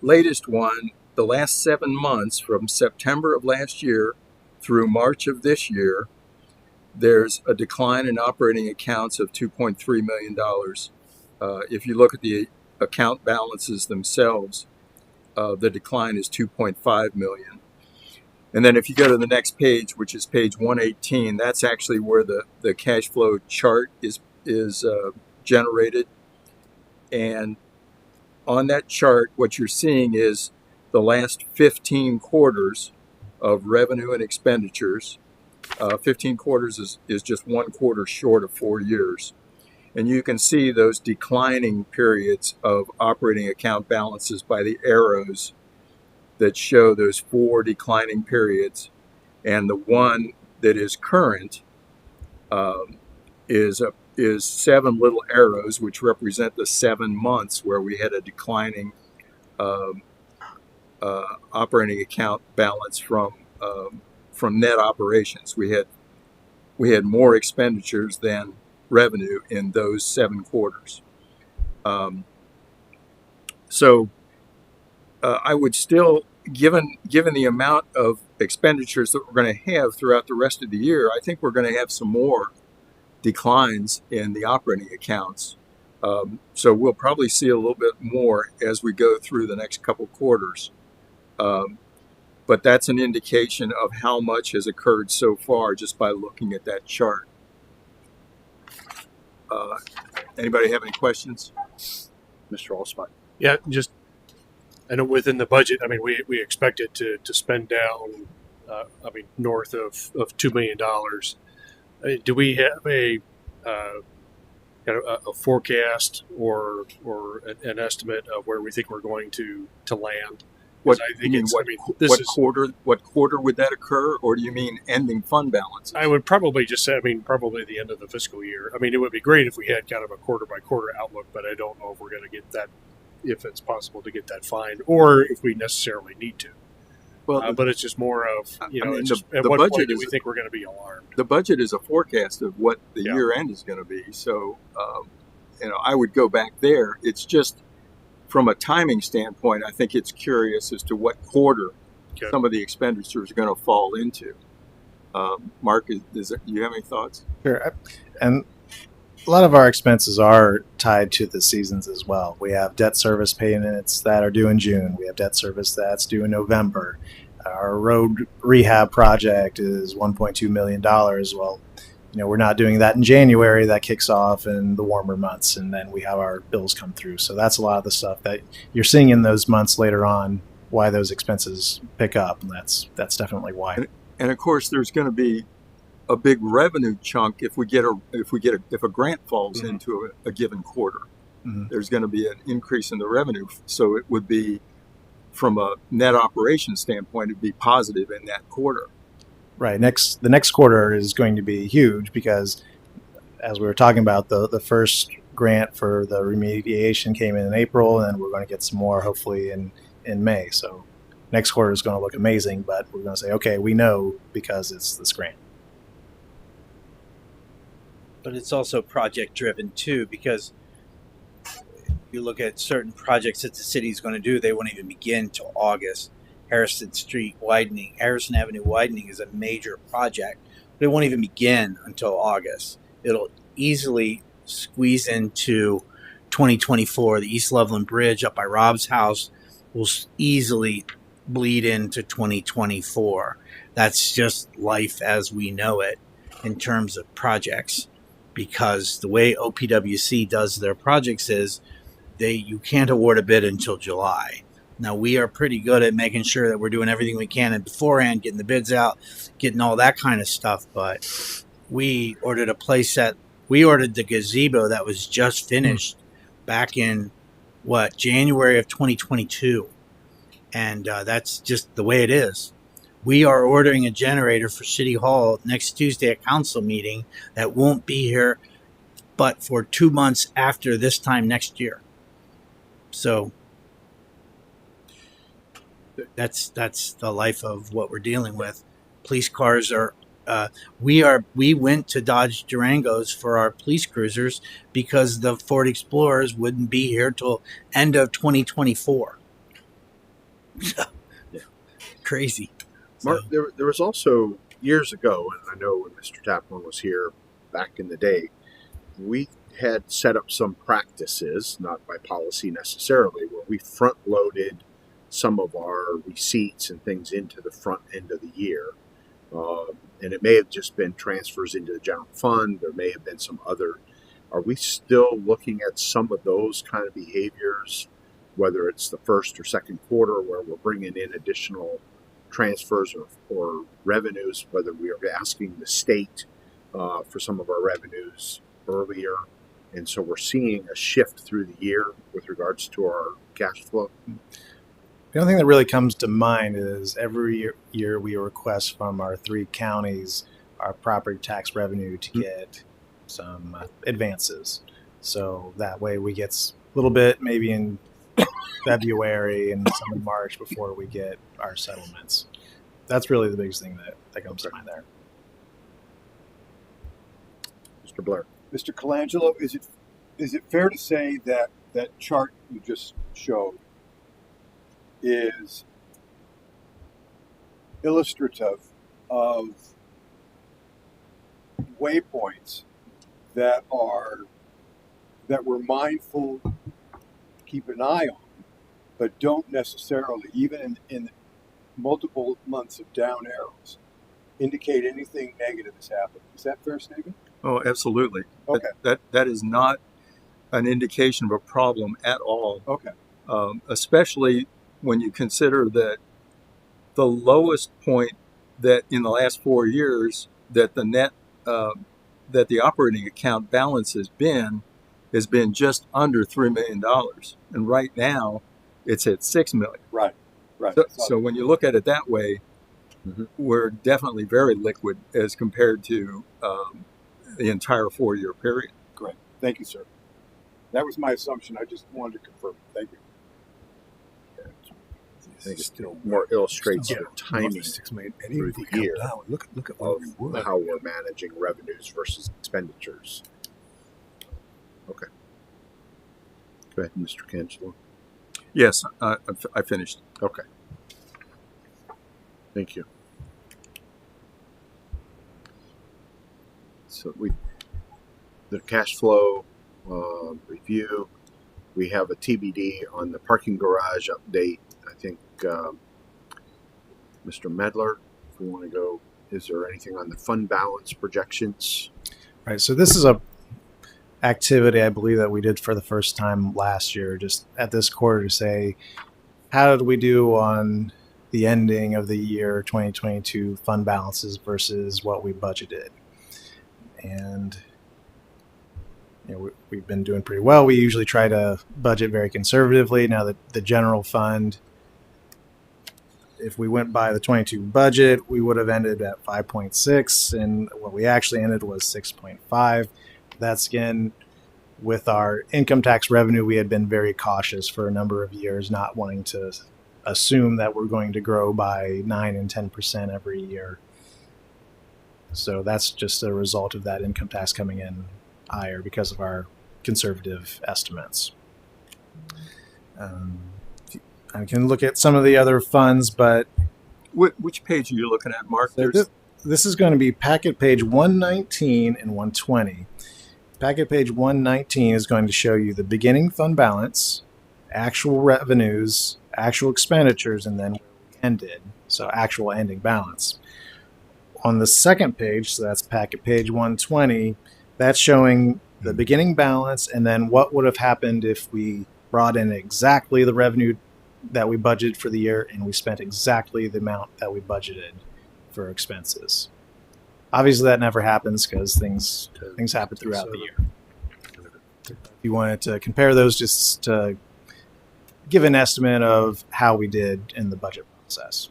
latest one, the last 7 months from September of last year through March of this year, there's a decline in operating accounts of $2.3 million. If you look at the account balances themselves, the decline is 2.5 million. And then if you go to the next page, which is page 118, that's actually where the cash flow chart is generated. And on that chart, what you're seeing is the last 15 quarters of revenue and expenditures. 15 quarters is just 1 quarter short of 4 years. And you can see those declining periods of operating account balances by the arrows that show those 4 declining periods. And the one that is current is 7 little arrows, which represent the 7 months where we had a declining operating account balance from net operations. We had more expenditures than revenue in those 7 quarters. So I would still, given the amount of expenditures that we're going to have throughout the rest of the year, I think we're going to have some more declines in the operating accounts. So we'll probably see a little bit more as we go through the next couple quarters. But that's an indication of how much has occurred so far just by looking at that chart. Anybody have any questions? Mr. Allspot. Yeah, just, I know within the budget, I mean, we expected to spend down, north of $2 million. Do we have a forecast or an estimate of where we think we're going to land? What quarter would that occur, or do you mean ending fund balance? I would probably just say, probably the end of the fiscal year. It would be great if we had kind of a quarter by quarter outlook, but I don't know if we're going to get that, if it's possible to get that fine, or if we necessarily need to. Well, but it's just more of, at what point do we think we're going to be alarmed? The budget is a forecast of what the year end is going to be. So, I would go back there. It's just from a timing standpoint, I think it's curious as to what quarter some of the expenditures are going to fall into. Mark, do you have any thoughts? Sure. And a lot of our expenses are tied to the seasons as well. We have debt service payments that are due in June. We have debt service that's due in November. Our road rehab project is $1.2 million. Well, we're not doing that in January. That kicks off in the warmer months, and then we have our bills come through. So that's a lot of the stuff that you're seeing in those months later on, why those expenses pick up, and that's definitely why. And of course, there's going to be a big revenue chunk if a grant falls into a given quarter. Mm-hmm. There's going to be an increase in the revenue, so it would be, from a net operation standpoint, it'd be positive in that quarter. Right. The next quarter is going to be huge because, as we were talking about, the first grant for the remediation came in April, and we're going to get some more hopefully in May. So next quarter is going to look amazing, but we're going to say, okay, we know because it's this grant. But it's also project driven too, because if you look at certain projects that the city is going to do, they won't even begin till August. Harrison Avenue widening is a major project, but it won't even begin until August. It'll easily squeeze into 2024. The East Loveland Bridge up by Rob's house will easily bleed into 2024. That's just life as we know it in terms of projects, because the way OPWC does their projects is you can't award a bid until July. Now, we are pretty good at making sure that we're doing everything we can and beforehand, getting the bids out, getting all that kind of stuff. But we ordered we ordered the gazebo that was just finished back in, January of 2022. And that's just the way it is. We are ordering a generator for City Hall next Tuesday at council meeting that won't be here but for 2 months after this time next year. So that's the life of what we're dealing with. Police cars are we went to Dodge Durangos for our police cruisers because the Ford Explorers wouldn't be here till end of 2024. Yeah. Crazy. Mark, there was also years ago, and I know when Mr. Taplin was here back in the day, we had set up some practices, not by policy necessarily, where we front loaded some of our receipts and things into the front end of the year. And it may have just been transfers into the general fund. There may have been some other. Are we still looking at some of those kind of behaviors, whether it's the first or second quarter, where we're bringing in additional transfers or revenues, whether we are asking the state for some of our revenues earlier? And so we're seeing a shift through the year with regards to our cash flow. The only thing that really comes to mind is every year we request from our 3 counties our property tax revenue to get some advances. So that way we get a little bit maybe in February and some in March before we get our settlements. That's really the biggest thing that comes to mind there. Mr. Blair. Mr. Colangelo, is it fair to say that that chart you just showed is illustrative of waypoints that we're mindful to keep an eye on, but don't necessarily, even in multiple months of down arrows, indicate anything negative has happened? Is that a fair statement? Oh, absolutely. Okay. That is not an indication of a problem at all. Okay. Especially when you consider that the lowest point that in the last 4 years that the net that the operating account balance has been just under $3 million, and right now it's at $6 million. Right. So when you look at it that way, we're definitely very liquid as compared to the entire 4-year period. Great. Thank you, sir. That was my assumption. I just wanted to confirm. Thank you. I think it still more illustrates the timing through the year Look at of how we're managing revenues versus expenditures. Okay. Go ahead, Mr. Cangelo. Yes, I finished. Okay. Thank you. So the cash flow review, we have a TBD on the parking garage update. I think Mr. Medler, if we want to go, is there anything on the fund balance projections? Right. So this is a activity I believe that we did for the first time last year, just at this quarter, to say, how did we do on the ending of the year 2022 fund balances versus what we budgeted? And we've been doing pretty well. We usually try to budget very conservatively. Now that the general fund, if we went by the 22 budget, we would have ended at 5.6, and what we actually ended was 6.5. That's again with our income tax revenue. We had been very cautious for a number of years, not wanting to assume that we're going to grow by 9 and 10% every year. So that's just a result of that income tax coming in higher because of our conservative estimates. I can look at some of the other funds, but Which page are you looking at, Mark? this is going to be packet page 119 and 120. Packet page 119 is going to show you the beginning fund balance, actual revenues, actual expenditures, and then where we ended. So actual ending balance. On the second page, so that's packet page 120, that's showing the beginning balance and then what would have happened if we brought in exactly the revenue that we budgeted for the year and we spent exactly the amount that we budgeted for expenses. Obviously that never happens because things happen throughout the year. If you wanted to compare those, just to give an estimate of how we did in the budget process.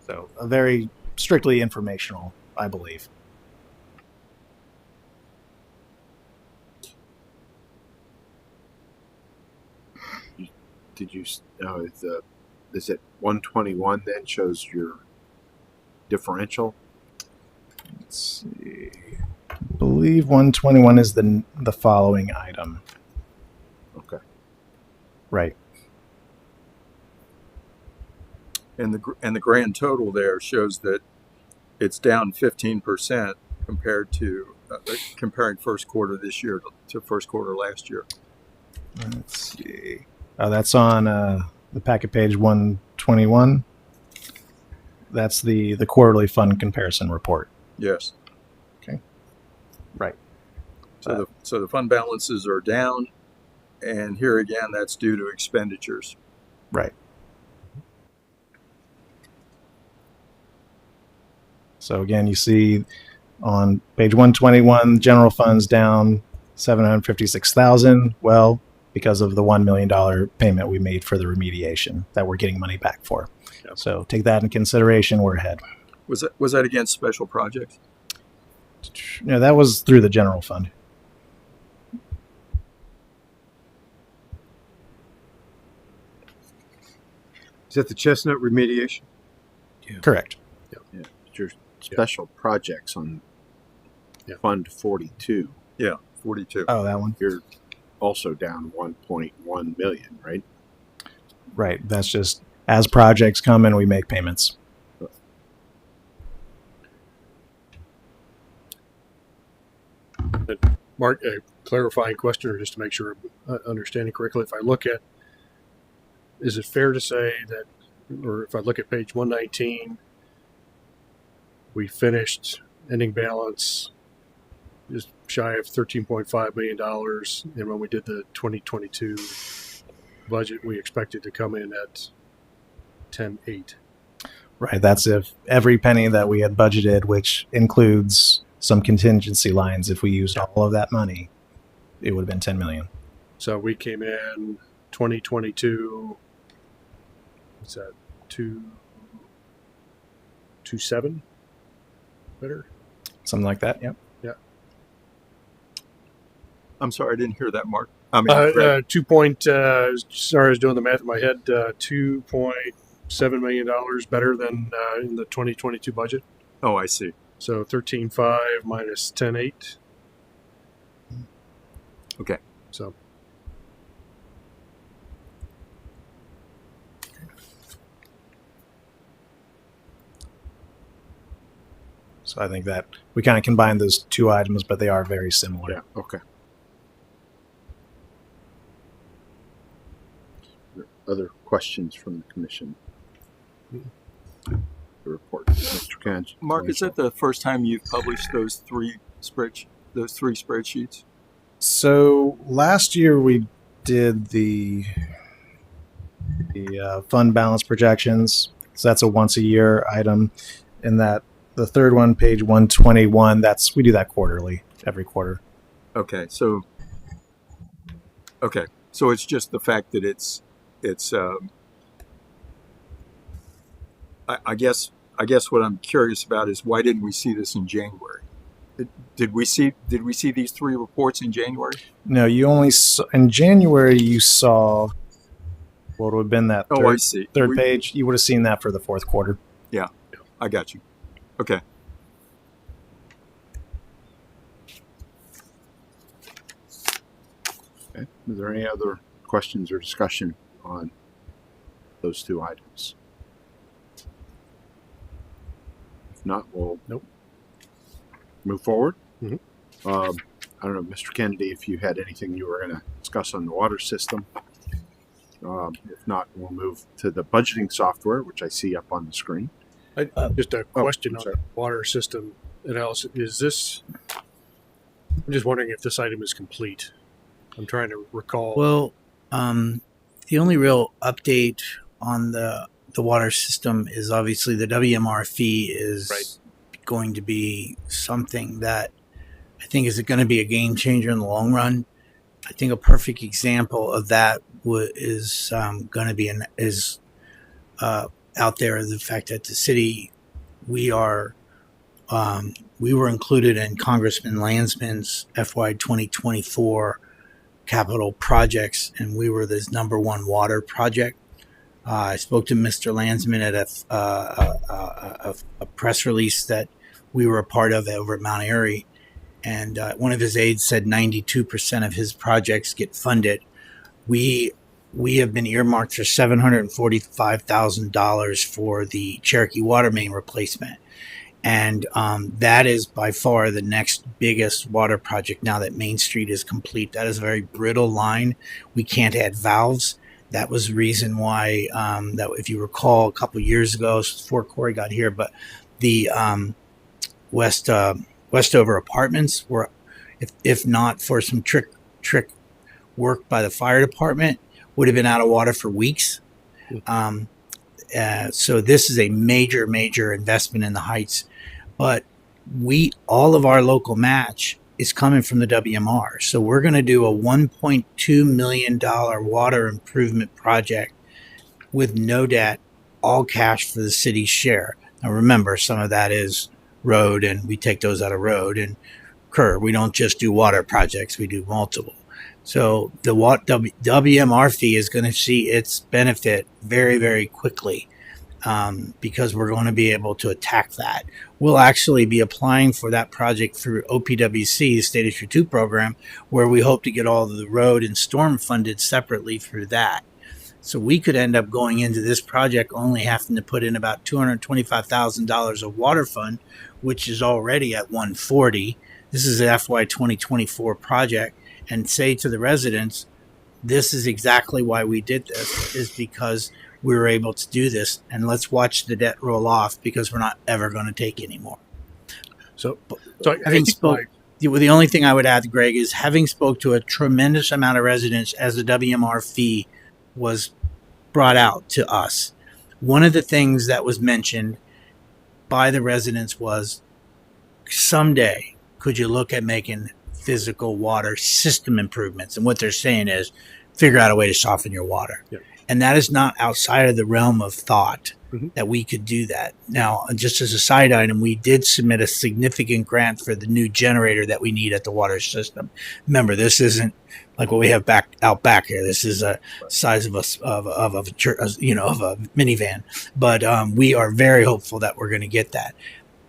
So a very strictly informational, I believe. Did you? Is it 121 then shows your differential? Let's see. I believe 121 is the following item. Okay. Right. And the grand total there shows that it's down 15% compared to comparing first quarter this year to first quarter last year. Let's see. Oh, that's on the packet page 121. That's the quarterly fund comparison report. Yes. Okay. Right. So the fund balances are down, and here again, that's due to expenditures. Right. So again, you see on page 121, general funds down 756,000. Well, because of the $1 million payment we made for the remediation that we're getting money back for. Yep. So take that in consideration. We're ahead. Was that against special projects? No, that was through the general fund. Is that the Chestnut remediation? Correct. Yeah, your special projects on Fund 42. Yeah, 42. Oh, that one. You're also down 1.1 million, right? Right. That's just as projects come in, we make payments. Mark, a clarifying question, or just to make sure I'm understanding correctly. If I look at, is it fair to say that, or if I look at page 119, we finished ending balance just shy of $13.5 million, and when we did the 2022 budget, we expected to come in at 10.8. Right. That's if every penny that we had budgeted, which includes some contingency lines, if we used all of that money, it would have been 10 million. So we came in 2022. What's that? 2.7 better. Something like that. Yep. I'm sorry, I didn't hear that, Mark. I mean, Greg. 2 point. Sorry, I was doing the math in my head. $2.7 million better than in the 2022 budget. Oh, I see. So 13.5 minus 10.8. Okay. So So I think that we kind of combine those two items, but they are very similar. Yeah. Okay. Other questions from the commission? The report, Mr. Kent. Mark, is that the first time you've published those three spreadsheets? So last year we did the fund balance projections. So that's a once a year item. And that the third one, page 121, we do that quarterly, every quarter. Okay, so it's just the fact that it's I guess what I'm curious about is why didn't we see this in January? Did we see these three reports in January? No, you only saw, in January you saw what would have been that I see. third page. You would have seen that for the fourth quarter. Yeah, I got you. Okay. Okay. Is there any other questions or discussion on those two items? If not, we'll move forward. Mm-hmm. I don't know, Mr. Kennedy, if you had anything you were going to discuss on the water system. If not, we'll move to the budgeting software, which I see up on the screen. Just a question on sorry. the water system analysis. Is this? I'm just wondering if this item is complete. I'm trying to recall. Well, the only real update on the water system is obviously the WMR fee is going to be something that I think is going to be a game changer in the long run. I think a perfect example of that is going to be out there, the fact that the city, we were included in Congressman Landsman's FY 2024 capital projects, and we were this number one water project. I spoke to Mr. Landsman at a press release that we were a part of over at Mount Airy, and one of his aides said 92% of his projects get funded. We we have been earmarked for $745,000 for the Cherokee water main replacement. And that is by far the next biggest water project now that Main Street is complete. That is a very brittle line. We can't add valves. That was the reason why, that if you recall, a couple years ago, before Corey got here, but the Westover apartments were, if not for some trick work by the fire department, would have been out of water for weeks. So this is a major investment in the Heights, but all of our local match is coming from the WMR. So we're going to do a $1.2 million water improvement project with no debt, all cash for the city's share. Now remember, some of that is road, and we take those out of road and curb. We don't just do water projects, we do multiple. So the WMR fee is going to see its benefit very quickly, because we're going to be able to attack that. We'll actually be applying for that project through OPWC, State Issue 2 program, where we hope to get all of the road and storm funded separately through that. So we could end up going into this project only having to put in about $225,000 of water fund, which is already at $140. This is an FY 2024 project. And say to the residents, this is exactly why we did this, is because we were able to do this, and let's watch the debt roll off, because we're not ever going to take any more. So Having spoke, the only thing I would add, Greg, is having spoke to a tremendous amount of residents as the WMR fee was brought out to us. One of the things that was mentioned by the residents was, someday, could you look at making physical water system improvements? And what they're saying is, figure out a way to soften your water. Yep. And that is not outside of the realm of thought that we could do that. Now, just as a side item, we did submit a significant grant for the new generator that we need at the water system. Remember, this isn't like what we have out back here. This is a size of a minivan. But we are very hopeful that we're going to get that.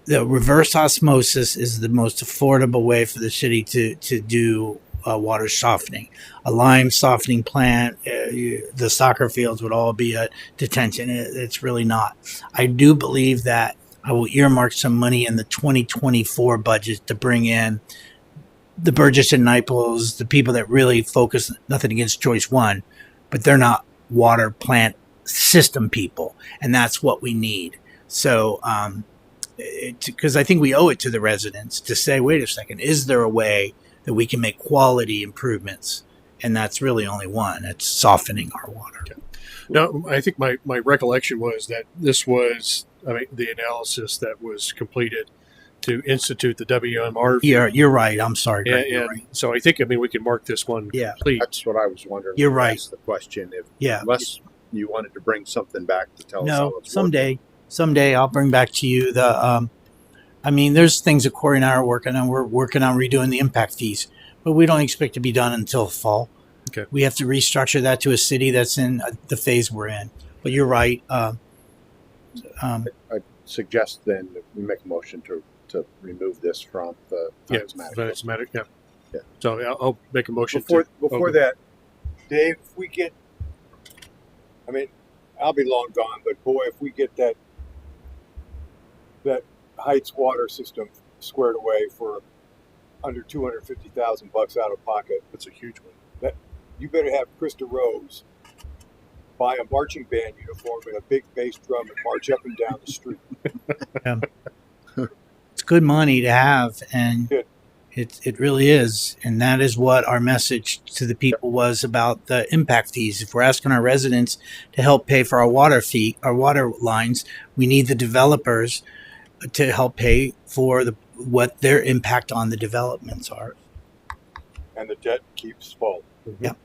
The reverse osmosis is the most affordable way for the city to do water softening. A lime softening plant, the soccer fields would all be a detention. It's really not. I do believe that I will earmark some money in the 2024 budget to bring in the Burgess and Niples, the people that really focus, nothing against Choice One, but they're not water plant system people. And that's what we need. So, because I think we owe it to the residents to say, wait a second, is there a way that we can make quality improvements? And that's really only one. It's softening our water. Okay. No, I think my recollection was that this was, the analysis that was completed to institute the WMR. You're right. I'm sorry, Greg. You're right. So I think, we can mark this one complete. That's what I was wondering. You're right. That's the question. Yeah. Unless you wanted to bring something back to tell us how it's working. Someday I'll bring back to you there's things that Corey and I are working on. We're working on redoing the impact fees, but we don't expect to be done until fall. Okay. We have to restructure that to a city that's in the phase we're in. But you're right. I suggest then that we make a motion to remove this from the Finance Matter. Yeah. So I'll make a motion. Before that, Dave, if we get, I'll be long gone, but boy, if we get that Heights water system squared away for under $250,000 out of pocket, that's a huge one. You better have Krista Rose buy a marching band uniform and a big bass drum and march up and down the street. It's good money to have, and it really is. And that is what our message to the people was about the impact fees. If we're asking our residents to help pay for our water lines, we need the developers to help pay for what their impact on the developments are. And the debt keeps falling. Yep.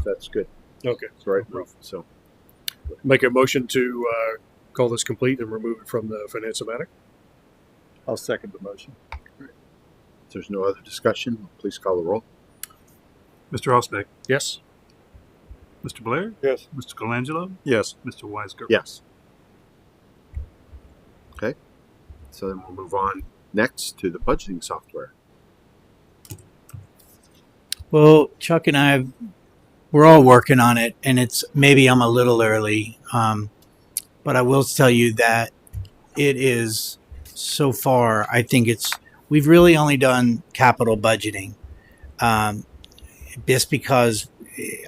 That's good. Okay. That's the right move. So make a motion to call this complete and remove it from the Finance-O-Matic. I'll second the motion. If there's no other discussion, please call the roll. Mr. Osbeck, Yes. Mr. Blair, Yes. Mr. Colangelo, Yes. Mr. Weisgerber. Yes. Okay. So then we'll move on next to the budgeting software. Well, Chuck and I we're all working on it, and it's maybe I'm a little early, but I will tell you that it is so far. I think we've really only done capital budgeting, just because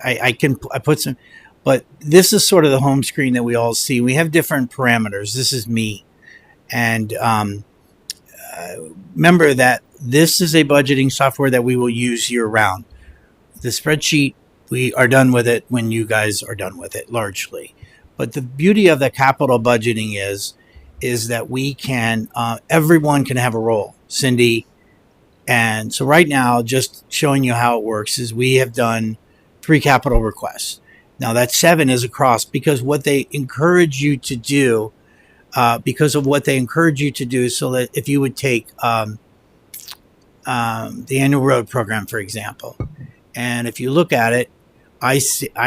I put some, but this is sort of the home screen that we all see. We have different parameters. This is me, and remember that this is a budgeting software that we will use year round. The spreadsheet, we are done with it when you guys are done with it, largely. But the beauty of the capital budgeting is that we can, everyone can have a role. Cindy. And so right now, just showing you how it works is we have done 3 capital requests. Now that 7 is across because what they encourage you to do, so that if you would take the annual road program, for example, and if you look at it, I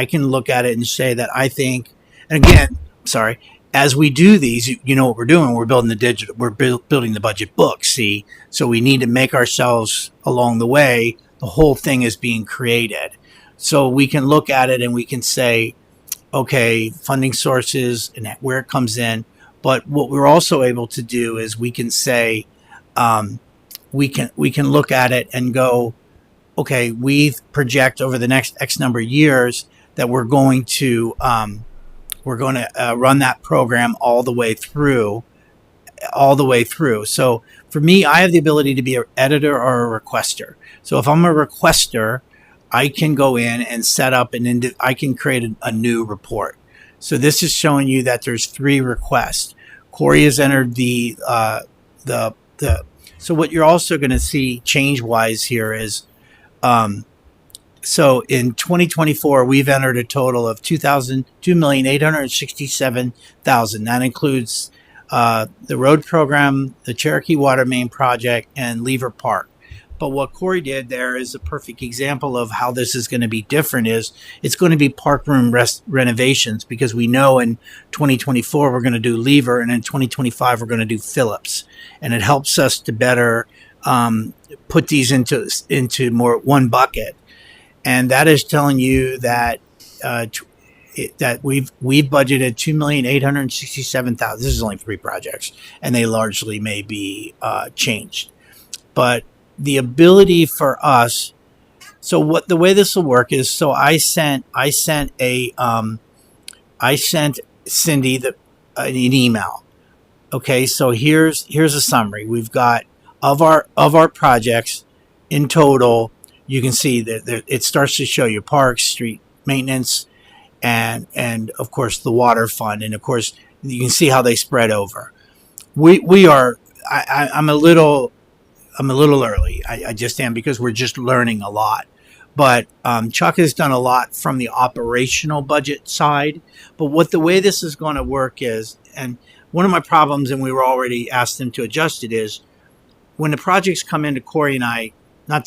can look at it and say that I think, and again, sorry, as we do these, you know what we're doing. We're building building the budget book. See, so we need to make ourselves along the way. The whole thing is being created, so we can look at it and we can say, okay, funding sources and where it comes in. But what we're also able to do is we can say, we can look at it and go, okay, we project over the next X number of years that we're going to run that program all the way through. So for me, I have the ability to be an editor or a requester. So if I'm a requester, I can go in and set up I can create a new report. So this is showing you that there's 3 requests. Corey has entered so what you're also going to see change wise here is, so in 2024, we've entered a total of $2,867,000. That includes the road program, the Cherokee Water Main Project, and Lever Park. But what Corey did there is a perfect example of how this is going to be different. Is it's going to be park room renovations, because we know in 2024 we're going to do Lever, and in 2025 we're going to do Phillips, and it helps us to better put these into more one bucket. And that is telling you that that we've budgeted $2,867,000. This is only 3 projects, and they largely may be changed. But the ability for us, so the way this will work is, so I sent Cindy an email. Okay, so here's a summary. We've got of our projects in total. You can see that it starts to show you parks, street maintenance, and of course the water fund, and of course you can see how they spread over. We are. I'm a little early. I just am, because we're just learning a lot. But Chuck has done a lot from the operational budget side. But the way this is going to work is, and one of my problems, and we were already asked them to adjust it, is when the projects come into Corey and I, not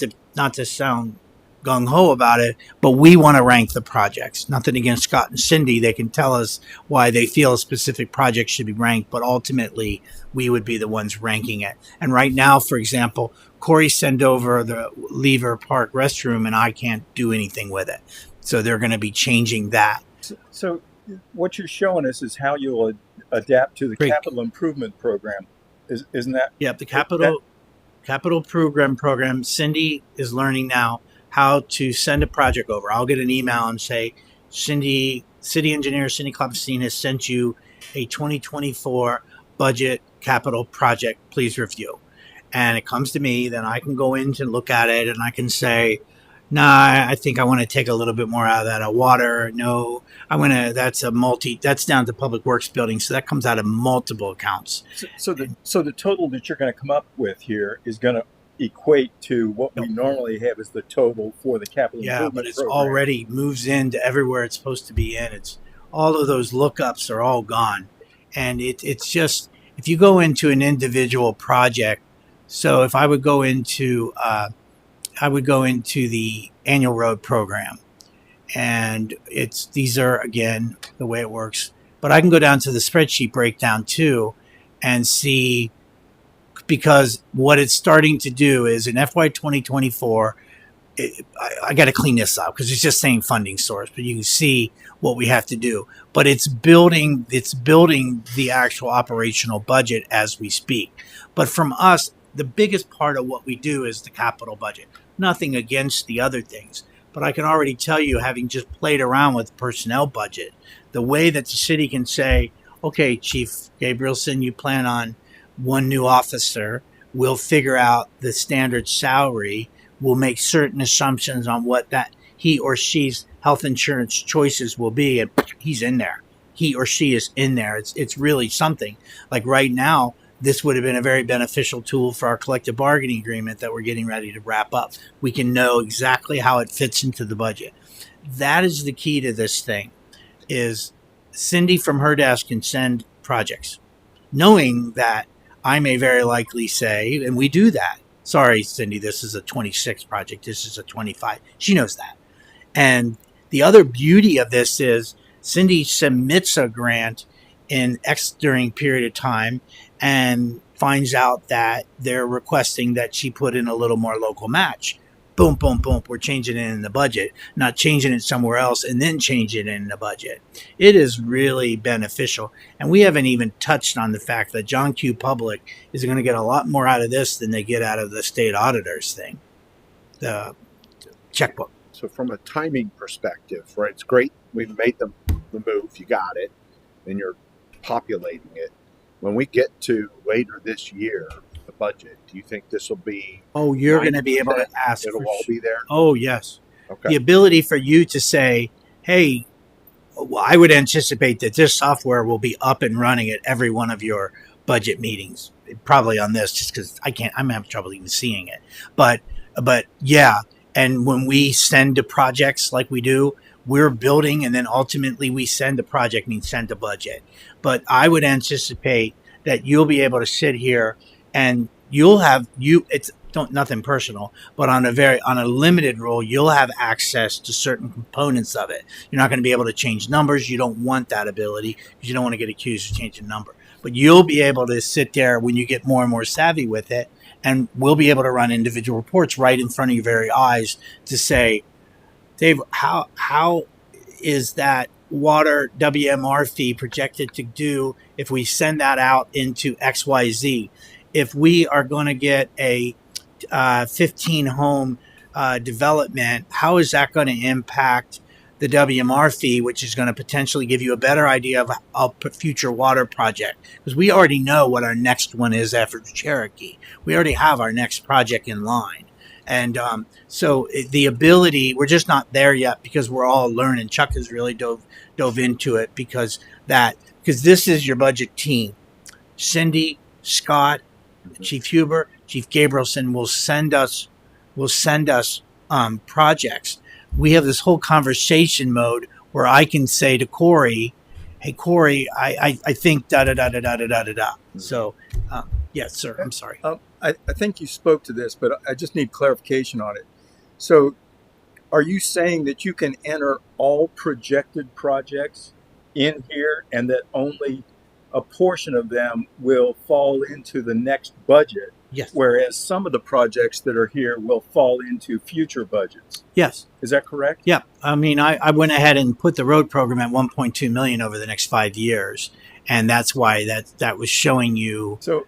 to sound gung-ho about it, but we want to rank the projects. Nothing against Scott and Cindy. They can tell us why they feel a specific project should be ranked, but ultimately we would be the ones ranking it. And right now, for example, Corey sent over the Lever Park restroom, and I can't do anything with it. So they're going to be changing that. So what you're showing us is how you'll adapt to the capital improvement program. Isn't that? Yeah, the capital program. Cindy is learning now how to send a project over. I'll get an email and say, Cindy, city engineer Cindy Klopfenstein has sent you a 2024 budget capital project. Please review. And it comes to me, then I can go in and look at it, and I can say, nah, I think I want to take a little bit more out of that. Water, no, that's down to public works building. So that comes out of multiple accounts. So the total that you're going to come up with here is going to equate to what we normally have as the total for the capital improvement but it's program. already moves into everywhere it's supposed to be in. It's all of those lookups are all gone. And it's just, if you go into an individual project, so if I would go into the annual road program, and these are, again, the way it works, but I can go down to the spreadsheet breakdown too and see, because what it's starting to do is in FY 2024, I got to clean this up because it's just saying funding source, but you can see what we have to do. But it's building the actual operational budget as we speak. But from us, the biggest part of what we do is the capital budget. Nothing against the other things, but I can already tell you, having just played around with personnel budget, the way that the city can say, okay, Chief Gabrielson, you plan on one new officer. We'll figure out the standard salary. We'll make certain assumptions on what that he or she's health insurance choices will be, and he's in there. He or she is in there. It's really something. Like right now, this would have been a very beneficial tool for our collective bargaining agreement that we're getting ready to wrap up. We can know exactly how it fits into the budget. That is the key to this thing, is Cindy from her desk can send projects, knowing that I may very likely say, and we do that, sorry, Cindy, this is a 26 project. This is a 25. She knows that. And the other beauty of this is Cindy submits a grant in X during period of time and finds out that they're requesting that she put in a little more local match. Boom, boom, boom. We're changing it in the budget, not changing it somewhere else and then change it in the budget. It is really beneficial. And we haven't even touched on the fact that John Q. Public is going to get a lot more out of this than they get out of the state auditors thing, the checkbook. So from a timing perspective, right, it's great. We've made the move. You got it. And you're populating it. When we get to later this year, the budget, do you think this will be? Oh, you're going to be able to ask. It'll all be there? Oh, yes. Okay. The ability for you to say, hey, I would anticipate that this software will be up and running at every one of your budget meetings. Probably on this, just because I'm having trouble even seeing it. But yeah. And when we send to projects like we do, we're building, and then ultimately we send a project, means send a budget. But I would anticipate that you'll be able to sit here and it's nothing personal, but on a limited role, you'll have access to certain components of it. You're not going to be able to change numbers. You don't want that ability because you don't want to get accused of changing number. But you'll be able to sit there when you get more and more savvy with it, and we'll be able to run individual reports right in front of your very eyes to say, Dave, how is that water WMR fee projected to do if we send that out into XYZ? If we are going to get a 15 home development, how is that going to impact the WMR fee, which is going to potentially give you a better idea of a future water project? Because we already know what our next one is after Cherokee. We already have our next project in line. And so the ability, we're just not there yet because we're all learning. Chuck has really dove into it because this is your budget team. Cindy, Scott, Chief Huber, Chief Gabrielson will send us projects. We have this whole conversation mode where I can say to Corey, hey, Corey, I think da-da-da-da-da-da-da-da. So, yes, sir. I'm sorry. I think you spoke to this, but I just need clarification on it. So are you saying that you can enter all projected projects in here and that only a portion of them will fall into the next budget? Yes. Whereas some of the projects that are here will fall into future budgets. Yes. Is that correct? Yeah. I mean, I went ahead and put the road program at 1.2 million over the next 5 years. And that's why that was showing you. So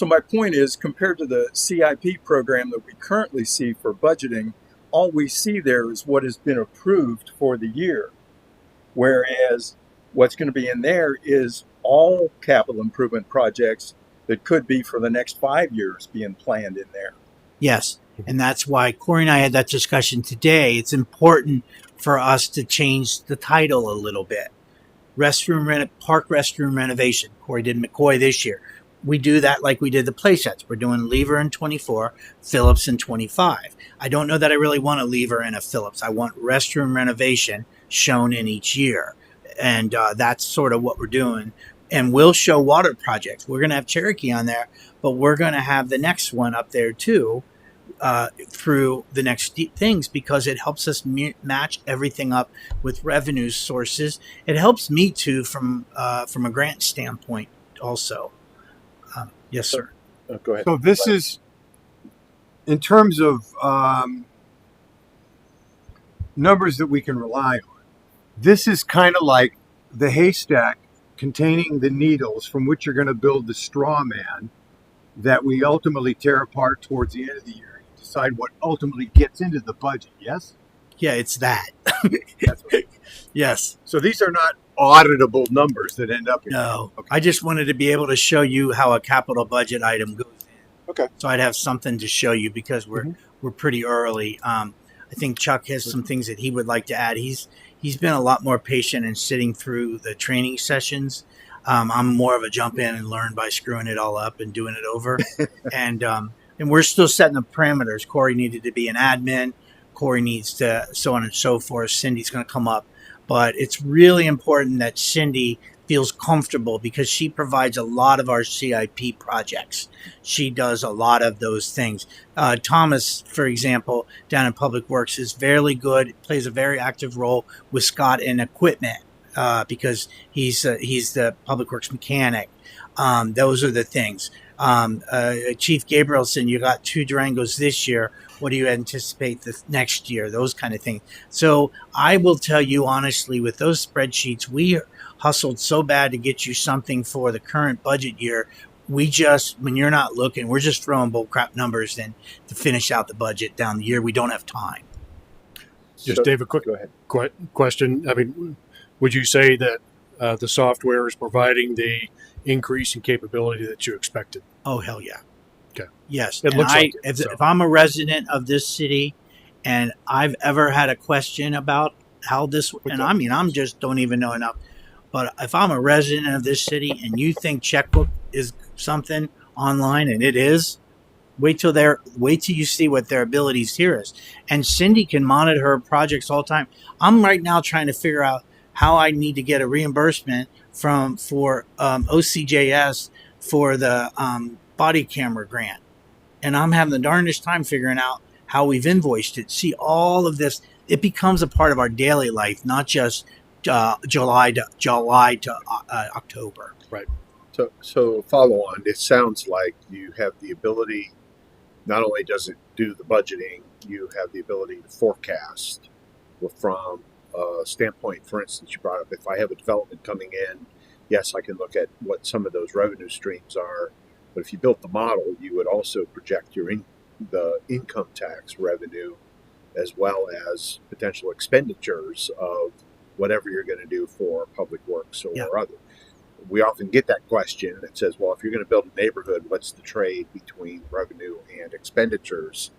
my point is, compared to the CIP program that we currently see for budgeting, all we see there is what has been approved for the year. Whereas what's going to be in there is all capital improvement projects that could be for the next 5 years being planned in there. Yes. And that's why Corey and I had that discussion today. It's important for us to change the title a little bit. Park restroom renovation. Corey did McCoy this year. We do that like we did the play sets. We're doing Lever in 24, Phillips in 25. I don't know that I really want a Lever and a Phillips. I want restroom renovation shown in each year. And that's sort of what we're doing. And we'll show water projects. We're going to have Cherokee on there, but we're going to have the next one up there too through the next things because it helps us match everything up with revenue sources. It helps me too from a grant standpoint also. Yes, sir. Go ahead. So this is, in terms of numbers that we can rely on. This is kind of like the haystack containing the needles from which you're going to build the straw man that we ultimately tear apart towards the end of the year and decide what ultimately gets into the budget. Yes? Yeah, it's that. That's what Yes. So these are not auditable numbers that end up in. No. Okay. I just wanted to be able to show you how a capital budget item goes in. Okay. So I'd have something to show you because we're pretty early. I think Chuck has some things that he would like to add. He's been a lot more patient in sitting through the training sessions. I'm more of a jump in and learn by screwing it all up and doing it over. and we're still setting the parameters. Corey needed to be an admin. Corey needs to, so on and so forth. Cindy's going to come up. But it's really important that Cindy feels comfortable because she provides a lot of our CIP projects. She does a lot of those things. Thomas, for example, down in Public Works is very good, plays a very active role with Scott in equipment because he's the Public Works mechanic. Those are the things. Chief Gabrielson, you got 2 Durangos this year. What do you anticipate the next year? Those kind of things. So I will tell you honestly, with those spreadsheets, we hustled so bad to get you something for the current budget year. We just, when you're not looking, we're just throwing bullcrap numbers in to finish out the budget down the year. We don't have time. Just Dave, a quick Go ahead. question. I mean, would you say that the software is providing the increase in capability that you expected? Oh, hell yeah. Okay. Yes. It And looks like it, if I'm a resident of this city and I've ever had a question about how this, and I mean, I'm just don't even know enough, but if I'm a resident of this city and you think checkbook is something online and it is, wait till you see what their abilities here is. And Cindy can monitor her projects all the time. I'm right now trying to figure out how I need to get a reimbursement for OCJS for the body camera grant. And I'm having the darndest time figuring out how we've invoiced it. See, all of this, it becomes a part of our daily life, not just July to October. Right. So follow on. It sounds like you have the ability. Not only does it do the budgeting, you have the ability to forecast from a standpoint. For instance, you brought up if I have a development coming in, yes, I can look at what some of those revenue streams are. But if you built the model, you would also project the income tax revenue as well as potential expenditures of whatever you're going to do for public works or other. We often get that question that says, well, if you're going to build a neighborhood, what's the trade between revenue and expenditures?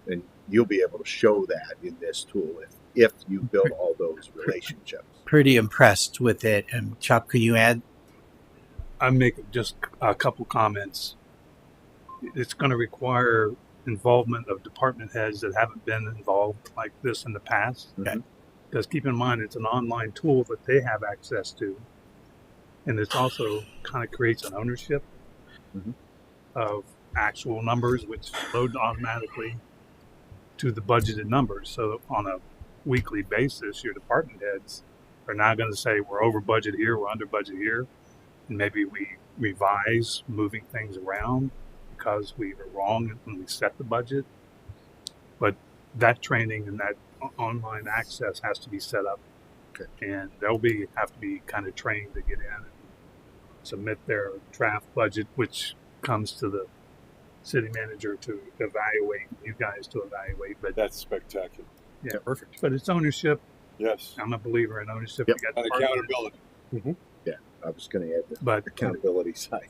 And you'll be able to show that in this tool if you build all those relationships. Pretty impressed with it. And Chuck, could you add? I'm making just a couple comments. It's going to require involvement of department heads that haven't been involved like this in the past. Okay. Because keep in mind, it's an online tool that they have access to. And it's also kind of creates an ownership of actual numbers, which load automatically to the budgeted numbers. So on a weekly basis, your department heads are now going to say, we're over budget here, we're under budget here. And maybe we revise moving things around because we were wrong when we set the budget. But that training and that online access has to be set up. Okay. And they'll have to be kind of trained to get in and submit their draft budget, which comes to the city manager to evaluate, you guys to evaluate. But That's spectacular. yeah, Perfect. but it's ownership. Yes. I'm a believer in ownership. Yep. You got And department accountability. I was going to add the But accountability side.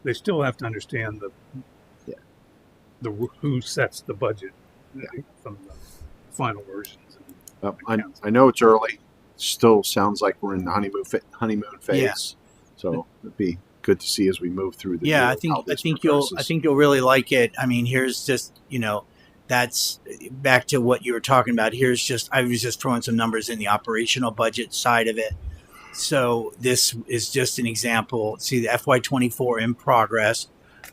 they still have to understand the who sets the budget from the final versions. I know it's early. Still sounds like we're in the honeymoon phase. Yeah. So it'd be good to see as we move through the Yeah, year I think how this you'll progresses. really like it. I mean, here's just that's back to what you were talking about. I was just throwing some numbers in the operational budget side of it. So this is just an example. See the FY24 in progress.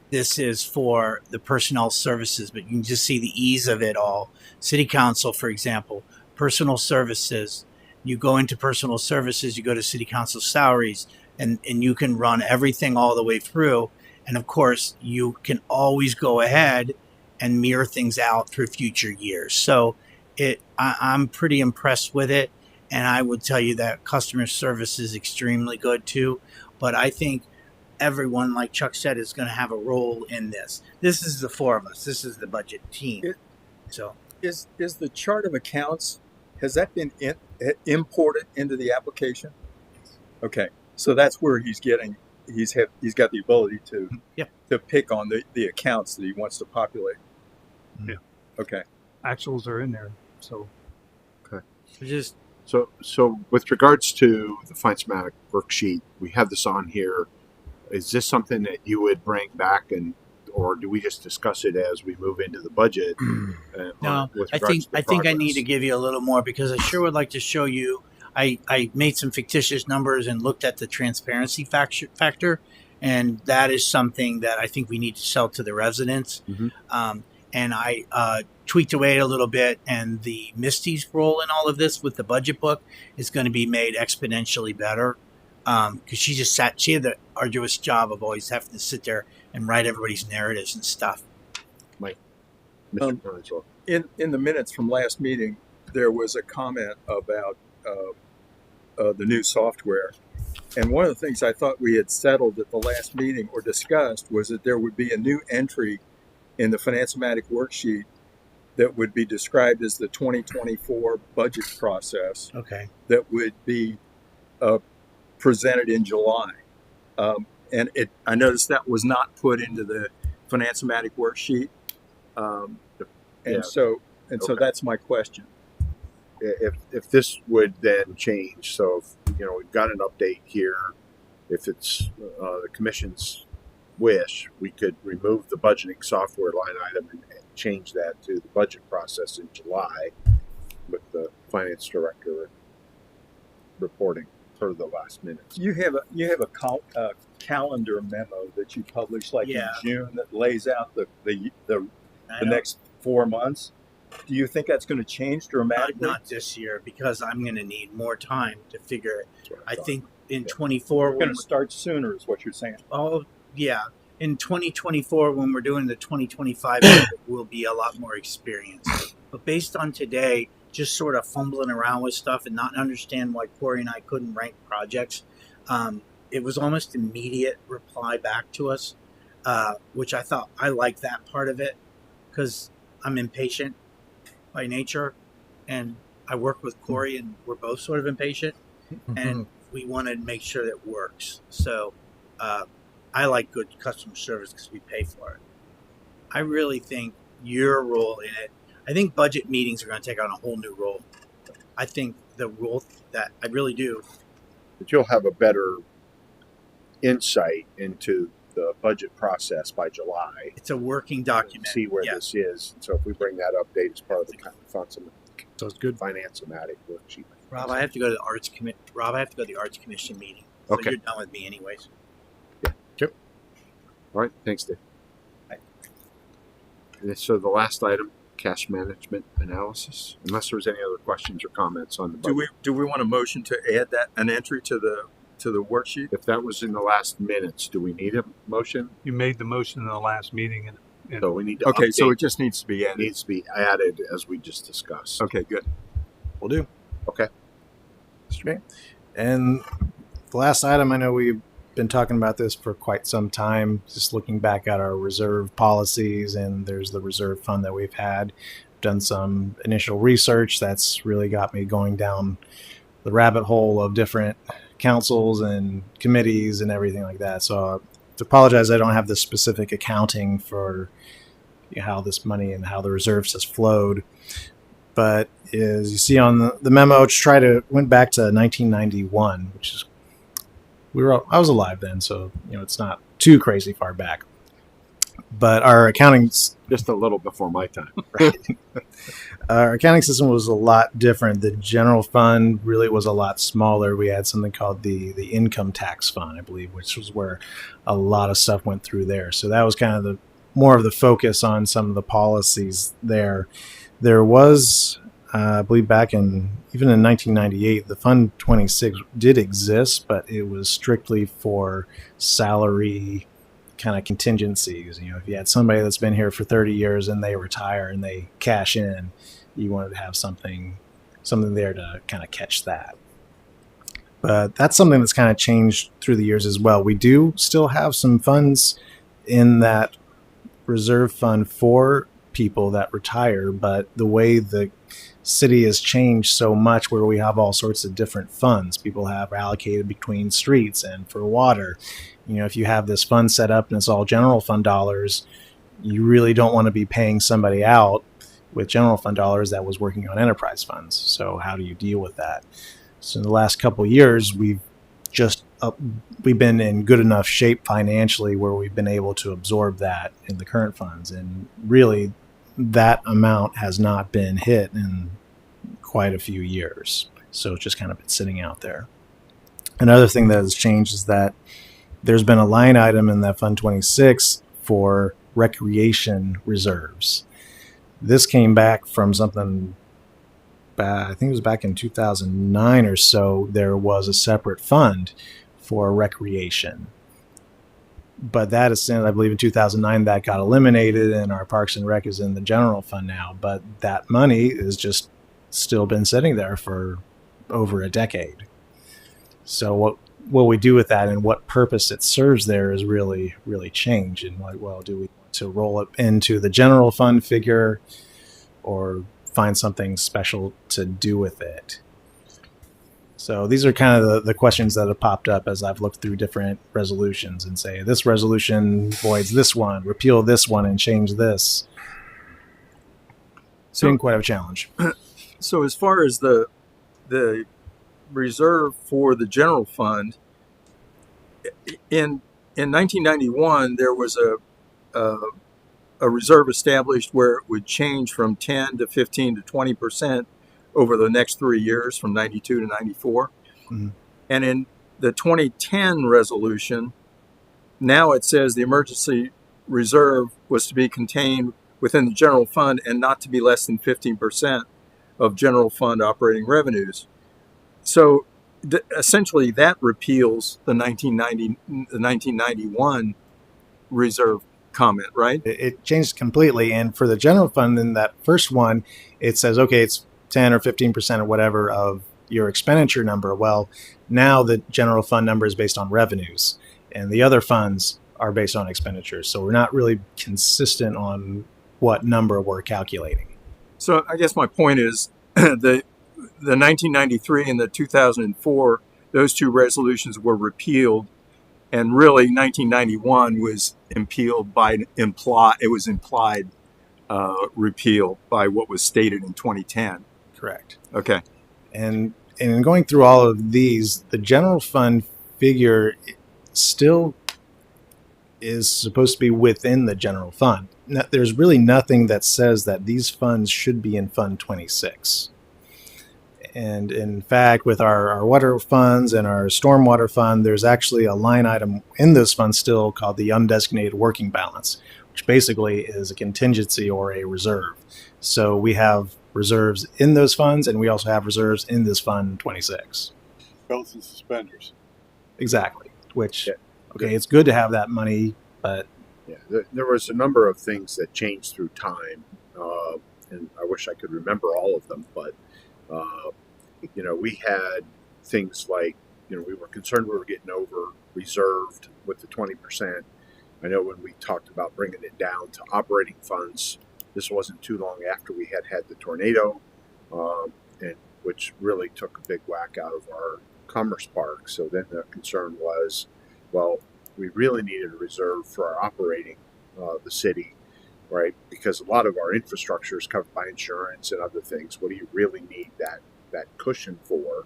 This is for the personnel services, but you can just see the ease of it all. City council, for example, personal services. You go into personal services, you go to city council salaries, and you can run everything all the way through. And of course, you can always go ahead and mirror things out through future years. So I'm pretty impressed with it, and I would tell you that customer service is extremely good too. But I think everyone, like Chuck said, is going to have a role in this. This is the four of us. This is the budget team. So Is the chart of accounts, has that been imported into the application? Okay, so that's where he's got the ability to pick on the accounts that he wants to populate. Yeah. Okay. Actuals are in there, so just So with regards to the Finance-Matic worksheet, we have this on here. Is this something that you would bring back, or do we just discuss it as we move into the budget? No, I think I need to give you a little more, because I sure would like to show you. I made some fictitious numbers and looked at the transparency factor, and that is something that I think we need to sell to the residents. And I tweaked away a little bit, and the Misty's role in all of this with the budget book is going to be made exponentially better, because she had the arduous job of always having to sit there and write everybody's narratives and stuff. In the minutes from last meeting, there was a comment about the new software. And one of the things I thought we had settled at the last meeting or discussed was that there would be a new entry in the Finance-Matic worksheet that would be described as the 2024 budget process. Okay. That would be presented in July. And I noticed that was not put into the Finance-Matic worksheet. So that's my question. If this would then change, so if, we've got an update here, if it's the commission's wish, we could remove the budgeting software line item and change that to the budget process in July with the finance director reporting per the last minutes. You have a calendar memo that you published in June that lays out the next 4 months. Do you think that's going to change dramatically? Not this year, because I'm going to need more time to figure it. I think in 24 we're going to start sooner, is what you're saying. Oh yeah, in 2024 when we're doing the 2025, we'll be a lot more experienced. But based on today, just sort of fumbling around with stuff and not understand why Corey and I couldn't rank projects, it was almost immediate reply back to us, which I thought I liked that part of it, because I'm impatient by nature, and I work with Corey, and we're both sort of impatient, and we want to make sure that it works. So I like good customer service because we pay for it. I really think your role in it, I think budget meetings are going to take on a whole new role. I think the role that I really do. But you'll have a better insight into the budget process by July. It's a working document. See where this is. So if we bring that update as part of the sounds good. Finance-Matic worksheet. Rob, I have to go to the Arts Commission meeting. So Okay. you're done with me anyways. All right, thanks, Dave. And so the last item, cash management analysis. Unless there was any other questions or comments on the budget. Do we want a motion to add an entry to the worksheet? If that was in the last minutes, do we need a motion? you made the motion in the last meeting, and So we need to Okay, so update. it just needs to be It added. needs to be added as we just discussed. Okay, good. Will do. And the last item, I know we've been talking about this for quite some time, just looking back at our reserve policies, and there's the reserve fund that we've had. Done some initial research that's really got me going down the rabbit hole of different councils and committees and everything like that. So to apologize, I don't have the specific accounting for how this money and how the reserves has flowed. But as you see on the memo, went back to 1991, which is I was alive then, so it's not too crazy far back. But our accounting's Just a little before my time. our accounting system was a lot different. The general fund really was a lot smaller. We had something called the income tax fund, I believe, which was where a lot of stuff went through there. So that was kind of more of the focus on some of the policies there. There was, I believe, even in 1998, the Fund 26 did exist, but it was strictly for salary kind of contingencies. If you had somebody that's been here for 30 years and they retire and they cash in, you wanted to have something there to kind of catch that. But that's something that's kind of changed through the years as well. We do still have some funds in that reserve fund for people that retire, but the way the city has changed so much, where we have all sorts of different funds people have allocated between streets and for water. If you have this fund set up and it's all general fund dollars, you really don't want to be paying somebody out with general fund dollars that was working on enterprise funds. So how do you deal with that? So in the last couple of years, we've been in good enough shape financially where we've been able to absorb that in the current funds. And really, that amount has not been hit in quite a few years. So it's just kind of been sitting out there. Another thing that has changed is that there's been a line item in that Fund 26 for recreation reserves. This came back from something, I think it was back in 2009 or so. There was a separate fund for recreation. But that is, I believe in 2009, that got eliminated, and our Parks and Rec is in the general fund now. But that money has just still been sitting there for over a decade. So what we do with that and what purpose it serves there is really, really changed. And do we want to roll it into the general fund figure or find something special to do with it? So these are kind of the questions that have popped up as I've looked through different resolutions and say, this resolution voids this one, repeal this one, and change this. It's been quite a challenge. So as far as the reserve for the general fund, in 1991 there was a reserve established where it would change from 10 to 15 to 20% over the next 3 years, from 92 to 94. Mm-hmm. And in the 2010 resolution, now it says the emergency reserve was to be contained within the general fund and not to be less than 15% of general fund operating revenues. So essentially that repeals the 1991 reserve comment, right? It changed completely. And for the general fund, in that first one, it says, okay, it's 10 or 15% or whatever of your expenditure number. Well, now the general fund number is based on revenues, and the other funds are based on expenditures. So we're not really consistent on what number we're calculating. So I guess my point is the 1993 and the 2004, those two resolutions were repealed, and really 1991 was implied repeal by what was stated in 2010. Correct. Okay. And in going through all of these, the general fund figure still is supposed to be within the general fund. Now, there's really nothing that says that these funds should be in Fund 26. And in fact, with our water funds and our stormwater fund, there's actually a line item in those funds still called the undesignated working balance, which basically is a contingency or a reserve. So we have reserves in those funds, and we also have reserves in this Fund 26. Belts and suspenders. Exactly. Which, okay, it's good to have that money, but... Yeah, there was a number of things that changed through time, and I wish I could remember all of them, but we had things like, we were concerned we were getting over reserved with the 20%. I know when we talked about bringing it down to operating funds, this wasn't too long after we had the tornado, and which really took a big whack out of our Commerce Park. So then the concern was, well, we really needed a reserve for our operating the city, right? Because a lot of our infrastructure is covered by insurance and other things. What do you really need that cushion for?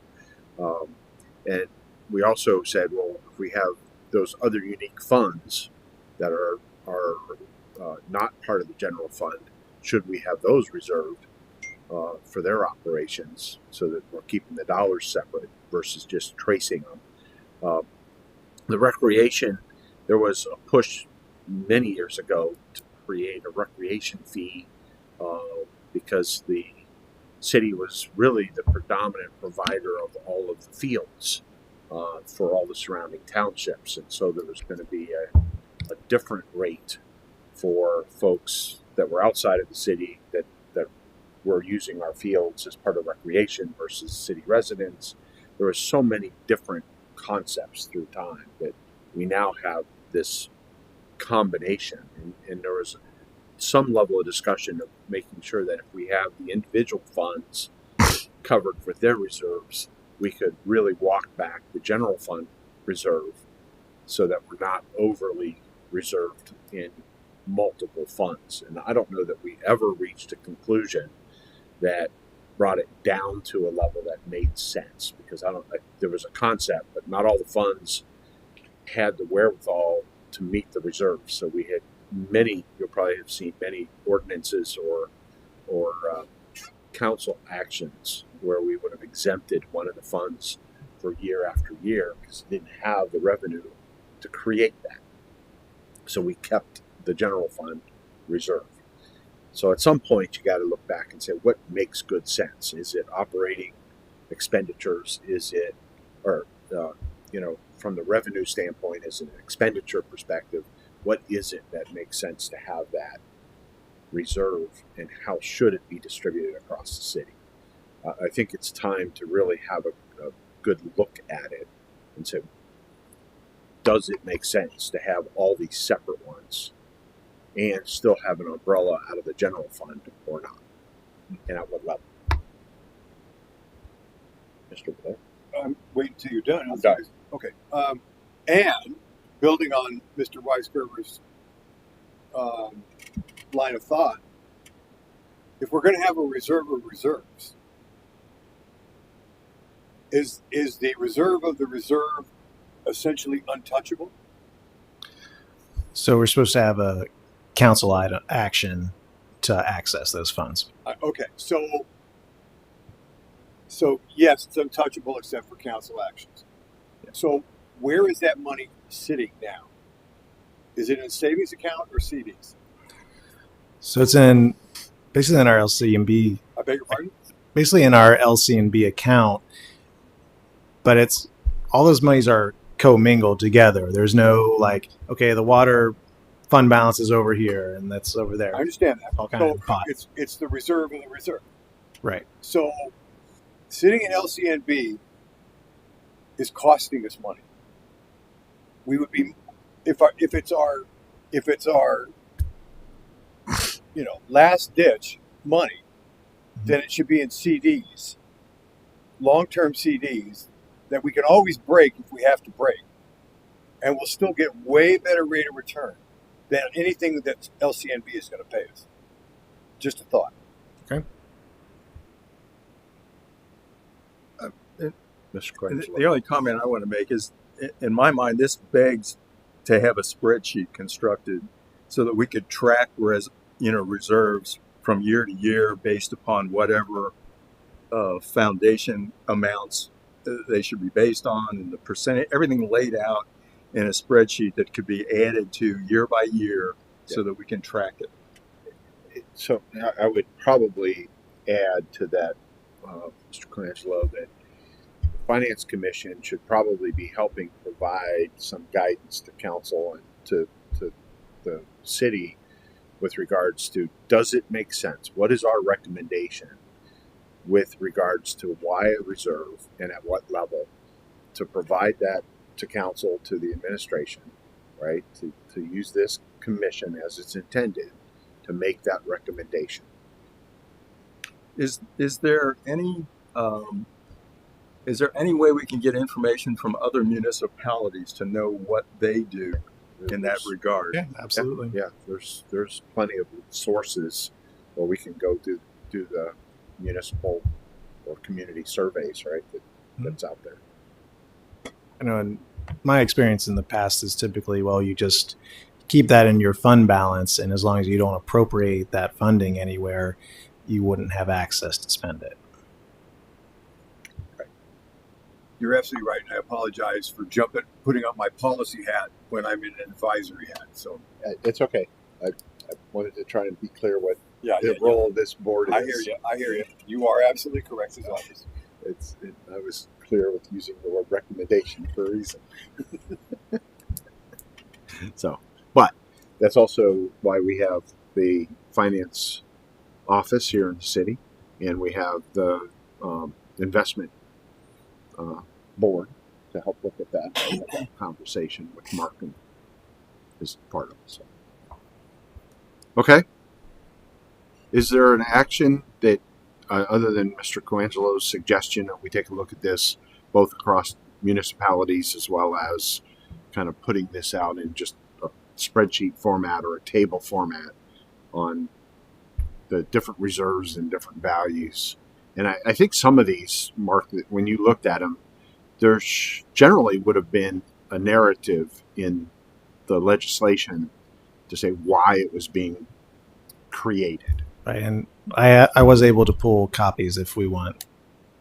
And we also said, well, if we have those other unique funds that are not part of the general fund, should we have those reserved for their operations so that we're keeping the dollars separate versus just tracing them? The recreation, there was a push many years ago to create a recreation fee because the city was really the predominant provider of all of the fields for all the surrounding townships. And so there was going to be a different rate for folks that were outside of the city that were using our fields as part of recreation versus city residents. There were so many different concepts through time that we now have this combination, and there was some level of discussion of making sure that if we have the individual funds covered with their reserves, we could really walk back the general fund reserve so that we're not overly reserved in multiple funds. And I don't know that we ever reached a conclusion that brought it down to a level that made sense, because there was a concept, but not all the funds had the wherewithal to meet the reserves. So we had many, you'll probably have seen many ordinances or council actions where we would have exempted one of the funds for year after year because it didn't have the revenue to create that. So we kept the general fund reserve. So at some point you got to look back and say, what makes good sense? Is it operating expenditures? Is it, or from the revenue standpoint, is it an expenditure perspective? What is it that makes sense to have that reserve, and how should it be distributed across the city? I think it's time to really have a good look at it and say, does it make sense to have all these separate ones and still have an umbrella out of the general fund or not? And at what level? Mr. Blair? Wait until you're done. I'm done. Okay. And building on Mr. Weisgerber's line of thought, if we're going to have a reserve of reserves, is the reserve of the reserve essentially untouchable? So we're supposed to have a council item action to access those funds. Okay, so yes, it's untouchable except for council actions. So where is that money sitting now? Is it in a savings account or CDs? So it's basically in our LC&B. I beg your pardon? Basically in our LC&B account, but it's all those monies are commingled together. There's no okay, the water fund balance is over here and that's over there. I understand that. All kind of pot. It's the reserve of the reserve. Right. So sitting in LCNB is costing us money. We would be if it's our last ditch money, then it should be in CDs, long-term CDs that we can always break if we have to break, and we'll still get way better rate of return than anything that LCNB is going to pay us. Just a thought. Okay. Mr. Quinn? The only comment I want to make is, in my mind, this begs to have a spreadsheet constructed so that we could track reserves from year to year based upon whatever foundation amounts they should be based on, and the percentage, everything laid out in a spreadsheet that could be added to year by year so that we can track it. So I would probably add to that, Mr. Colangelo, that the Finance Commission should probably be helping provide some guidance to council and to the city with regards to, does it make sense? What is our recommendation with regards to why a reserve and at what level, to provide that to council, to the administration, right? To use this commission as it's intended to make that recommendation. Is there any way we can get information from other municipalities to know what they do in that regard? Yeah, absolutely. Yeah, there's plenty of sources where we can go do the municipal or community surveys, right? That's out there. I know, and my experience in the past is typically, you just keep that in your fund balance, and as long as you don't appropriate that funding anywhere, you wouldn't have access to spend it. You're absolutely right, and I apologize for putting on my policy hat when I'm in an advisory hat. So It's okay. I wanted to try and be clear what the role of this board is. I hear you. You are absolutely correct as always. I was clear with using the word recommendation for a reason. So, but that's also why we have the finance office here in the city, and we have the investment board to help look at that conversation, which Mark is part of. So. Okay. Is there an action that, other than Mr. Coangelo's suggestion, that we take a look at this both across municipalities as well as kind of putting this out in just a spreadsheet format or a table format on the different reserves and different values? And I think some of these, Mark, when you looked at them, there generally would have been a narrative in the legislation to say why it was being created. Right, and I was able to pull copies if we want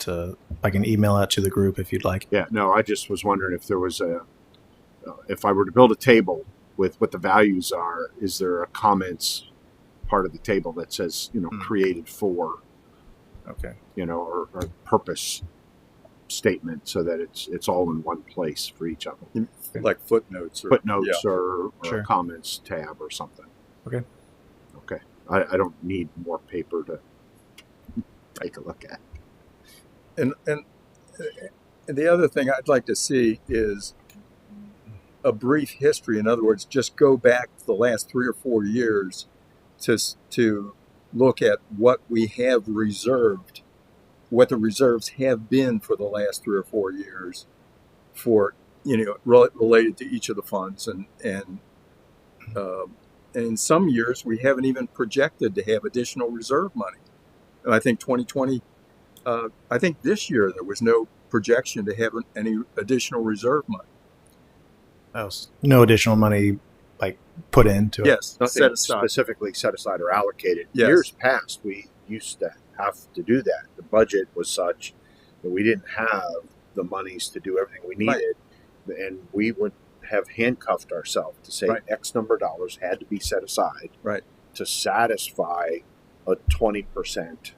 to. I can email that to the group if you'd like. Yeah, no, I just was wondering if there was if I were to build a table with what the values are, is there a comments part of the table that says, created for, Okay. or purpose statement, so that it's all in one place for each of them. Like footnotes. Or Sure. comments tab or something. Okay. Okay. I don't need more paper to take a look at. And the other thing I'd like to see is a brief history. In other words, just go back the last 3 or 4 years to look at what we have reserved, what the reserves have been for the last 3 or 4 years for, related to each of the funds. And in some years, we haven't even projected to have additional reserve money. And I think 2020, I think this year there was no projection to have any additional reserve money. No additional money put into it. Yes, Nothing set aside. specifically set aside or allocated. Yes. Years past, we used to have to do that. The budget was such that we didn't have the monies to do everything we needed, and we would have handcuffed ourselves to say Right. X number of dollars had to be set aside Right. to satisfy a 20%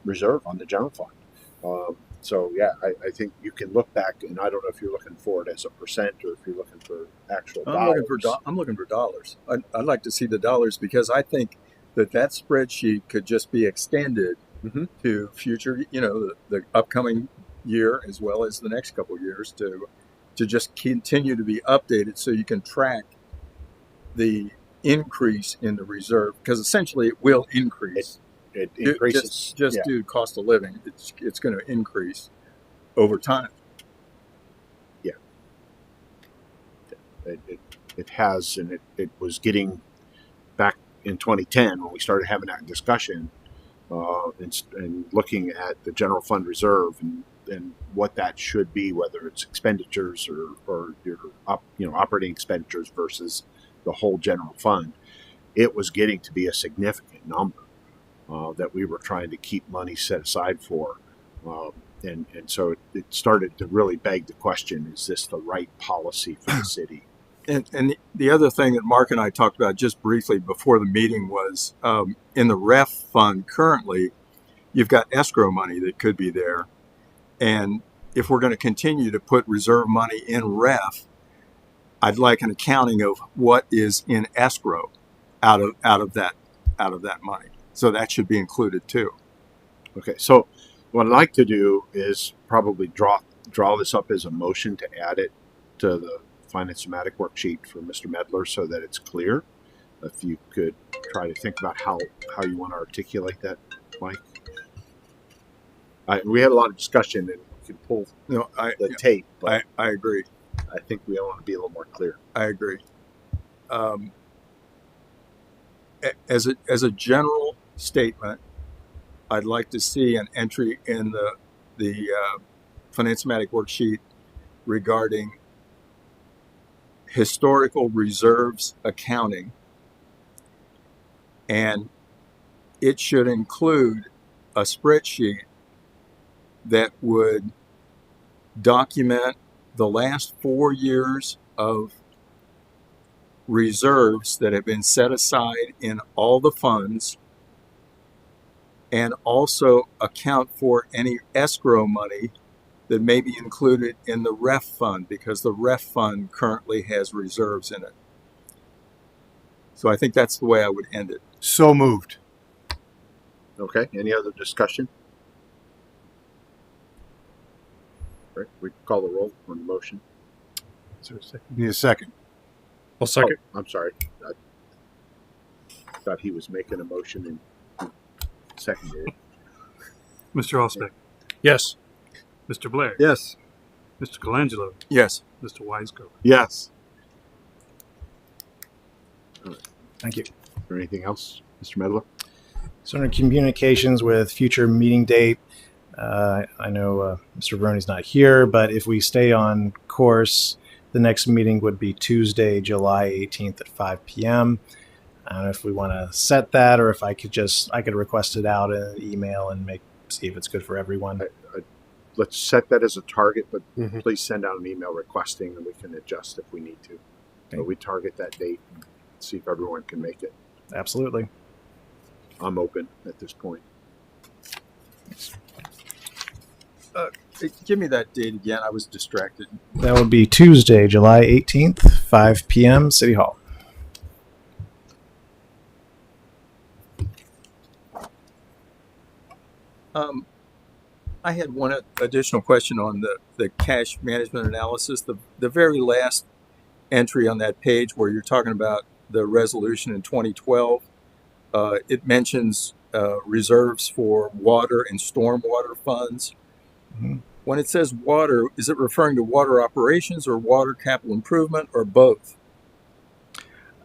reserve on the general fund. So yeah, I think you can look back, and I don't know if you're looking for it as a percent or if you're looking for actual dollars. I'm looking for dollars. I'd like to see the dollars, because I think that spreadsheet could just be extended to future, the upcoming year as well as the next couple of years to just continue to be updated, so you can track the increase in the reserve, because essentially it will increase. It increases just due to cost of living. It's going to increase over time. Yeah. It has, and it was getting back in 2010 when we started having that discussion and looking at the general fund reserve and what that should be, whether it's expenditures or your operating expenditures versus the whole general fund. It was getting to be a significant number that we were trying to keep money set aside for. And so it started to really beg the question, is this the right policy for the city? And the other thing that Mark and I talked about just briefly before the meeting was in the REF fund currently, you've got escrow money that could be there. And if we're going to continue to put reserve money in REF, I'd like an accounting of what is in escrow out of that money. So that should be included too. Okay, so what I'd like to do is probably draw this up as a motion to add it to the finance-matic worksheet for Mr. Medler so that it's clear. If you could try to think about how you want to articulate that, Mike. We had a lot of discussion, and we could pull the tape, but I agree. I think we want to be a little more clear. I agree. As a general statement, I'd like to see an entry in the finance-matic worksheet regarding historical reserves accounting, and it should include a spreadsheet that would document the last 4 years of reserves that have been set aside in all the funds, and also account for any escrow money that may be included in the REF fund, because the REF fund currently has reserves in it. So I think that's the way I would end it. So moved. Okay. Any other discussion? Right. We call the roll on the motion. Is there a second? Need a second. I'll second. Oh, I'm sorry. I thought he was making a motion and seconded it. Mr. Auspeck, Yes. Mr. Blair, Yes. Mr. Colangelo, Yes. Mr. Wiseco. Yes. Thank you. Is there anything else, Mr. Medler? So under communications with future meeting date, I know Mr. Veroni's not here, but if we stay on course, the next meeting would be Tuesday, July 18th at 5 p.m. I don't know if we want to set that, or if I could request it out in an email and see if it's good for everyone. Let's set that as a target, but Mhm. please send out an email requesting, and we can adjust if we need to. But we target that date and see if everyone can make it. Absolutely. I'm open at this point. Give me that date again. I was distracted. That would be Tuesday, July 18th, 5 p.m., City Hall. I had one additional question on the cash management analysis. The very last entry on that page where you're talking about the resolution in 2012, it mentions reserves for water and stormwater funds. Mhm. When it says water, is it referring to water operations or water capital improvement or both?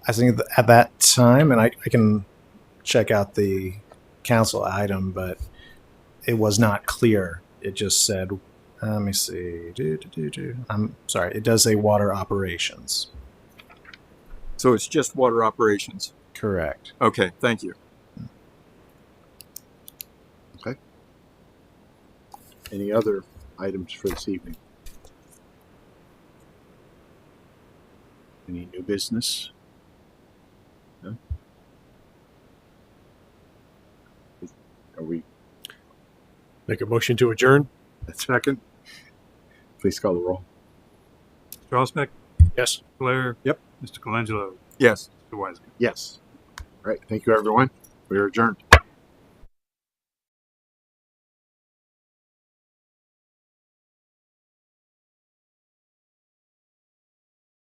I think at that time, and I can check out the council item, but it was not clear. It just said, let me see. I'm sorry. It does say water operations. So it's just water operations. Correct. Okay, thank you. Any other items for this evening? Any new business? No? Are we Make a motion to adjourn. second? Please call the roll. Mr. Auspeck, Yes. Blair. Yep. Mr. Colangelo, Yes. Mr. Wiseco. Yes. All right. Thank you, everyone. We are adjourned.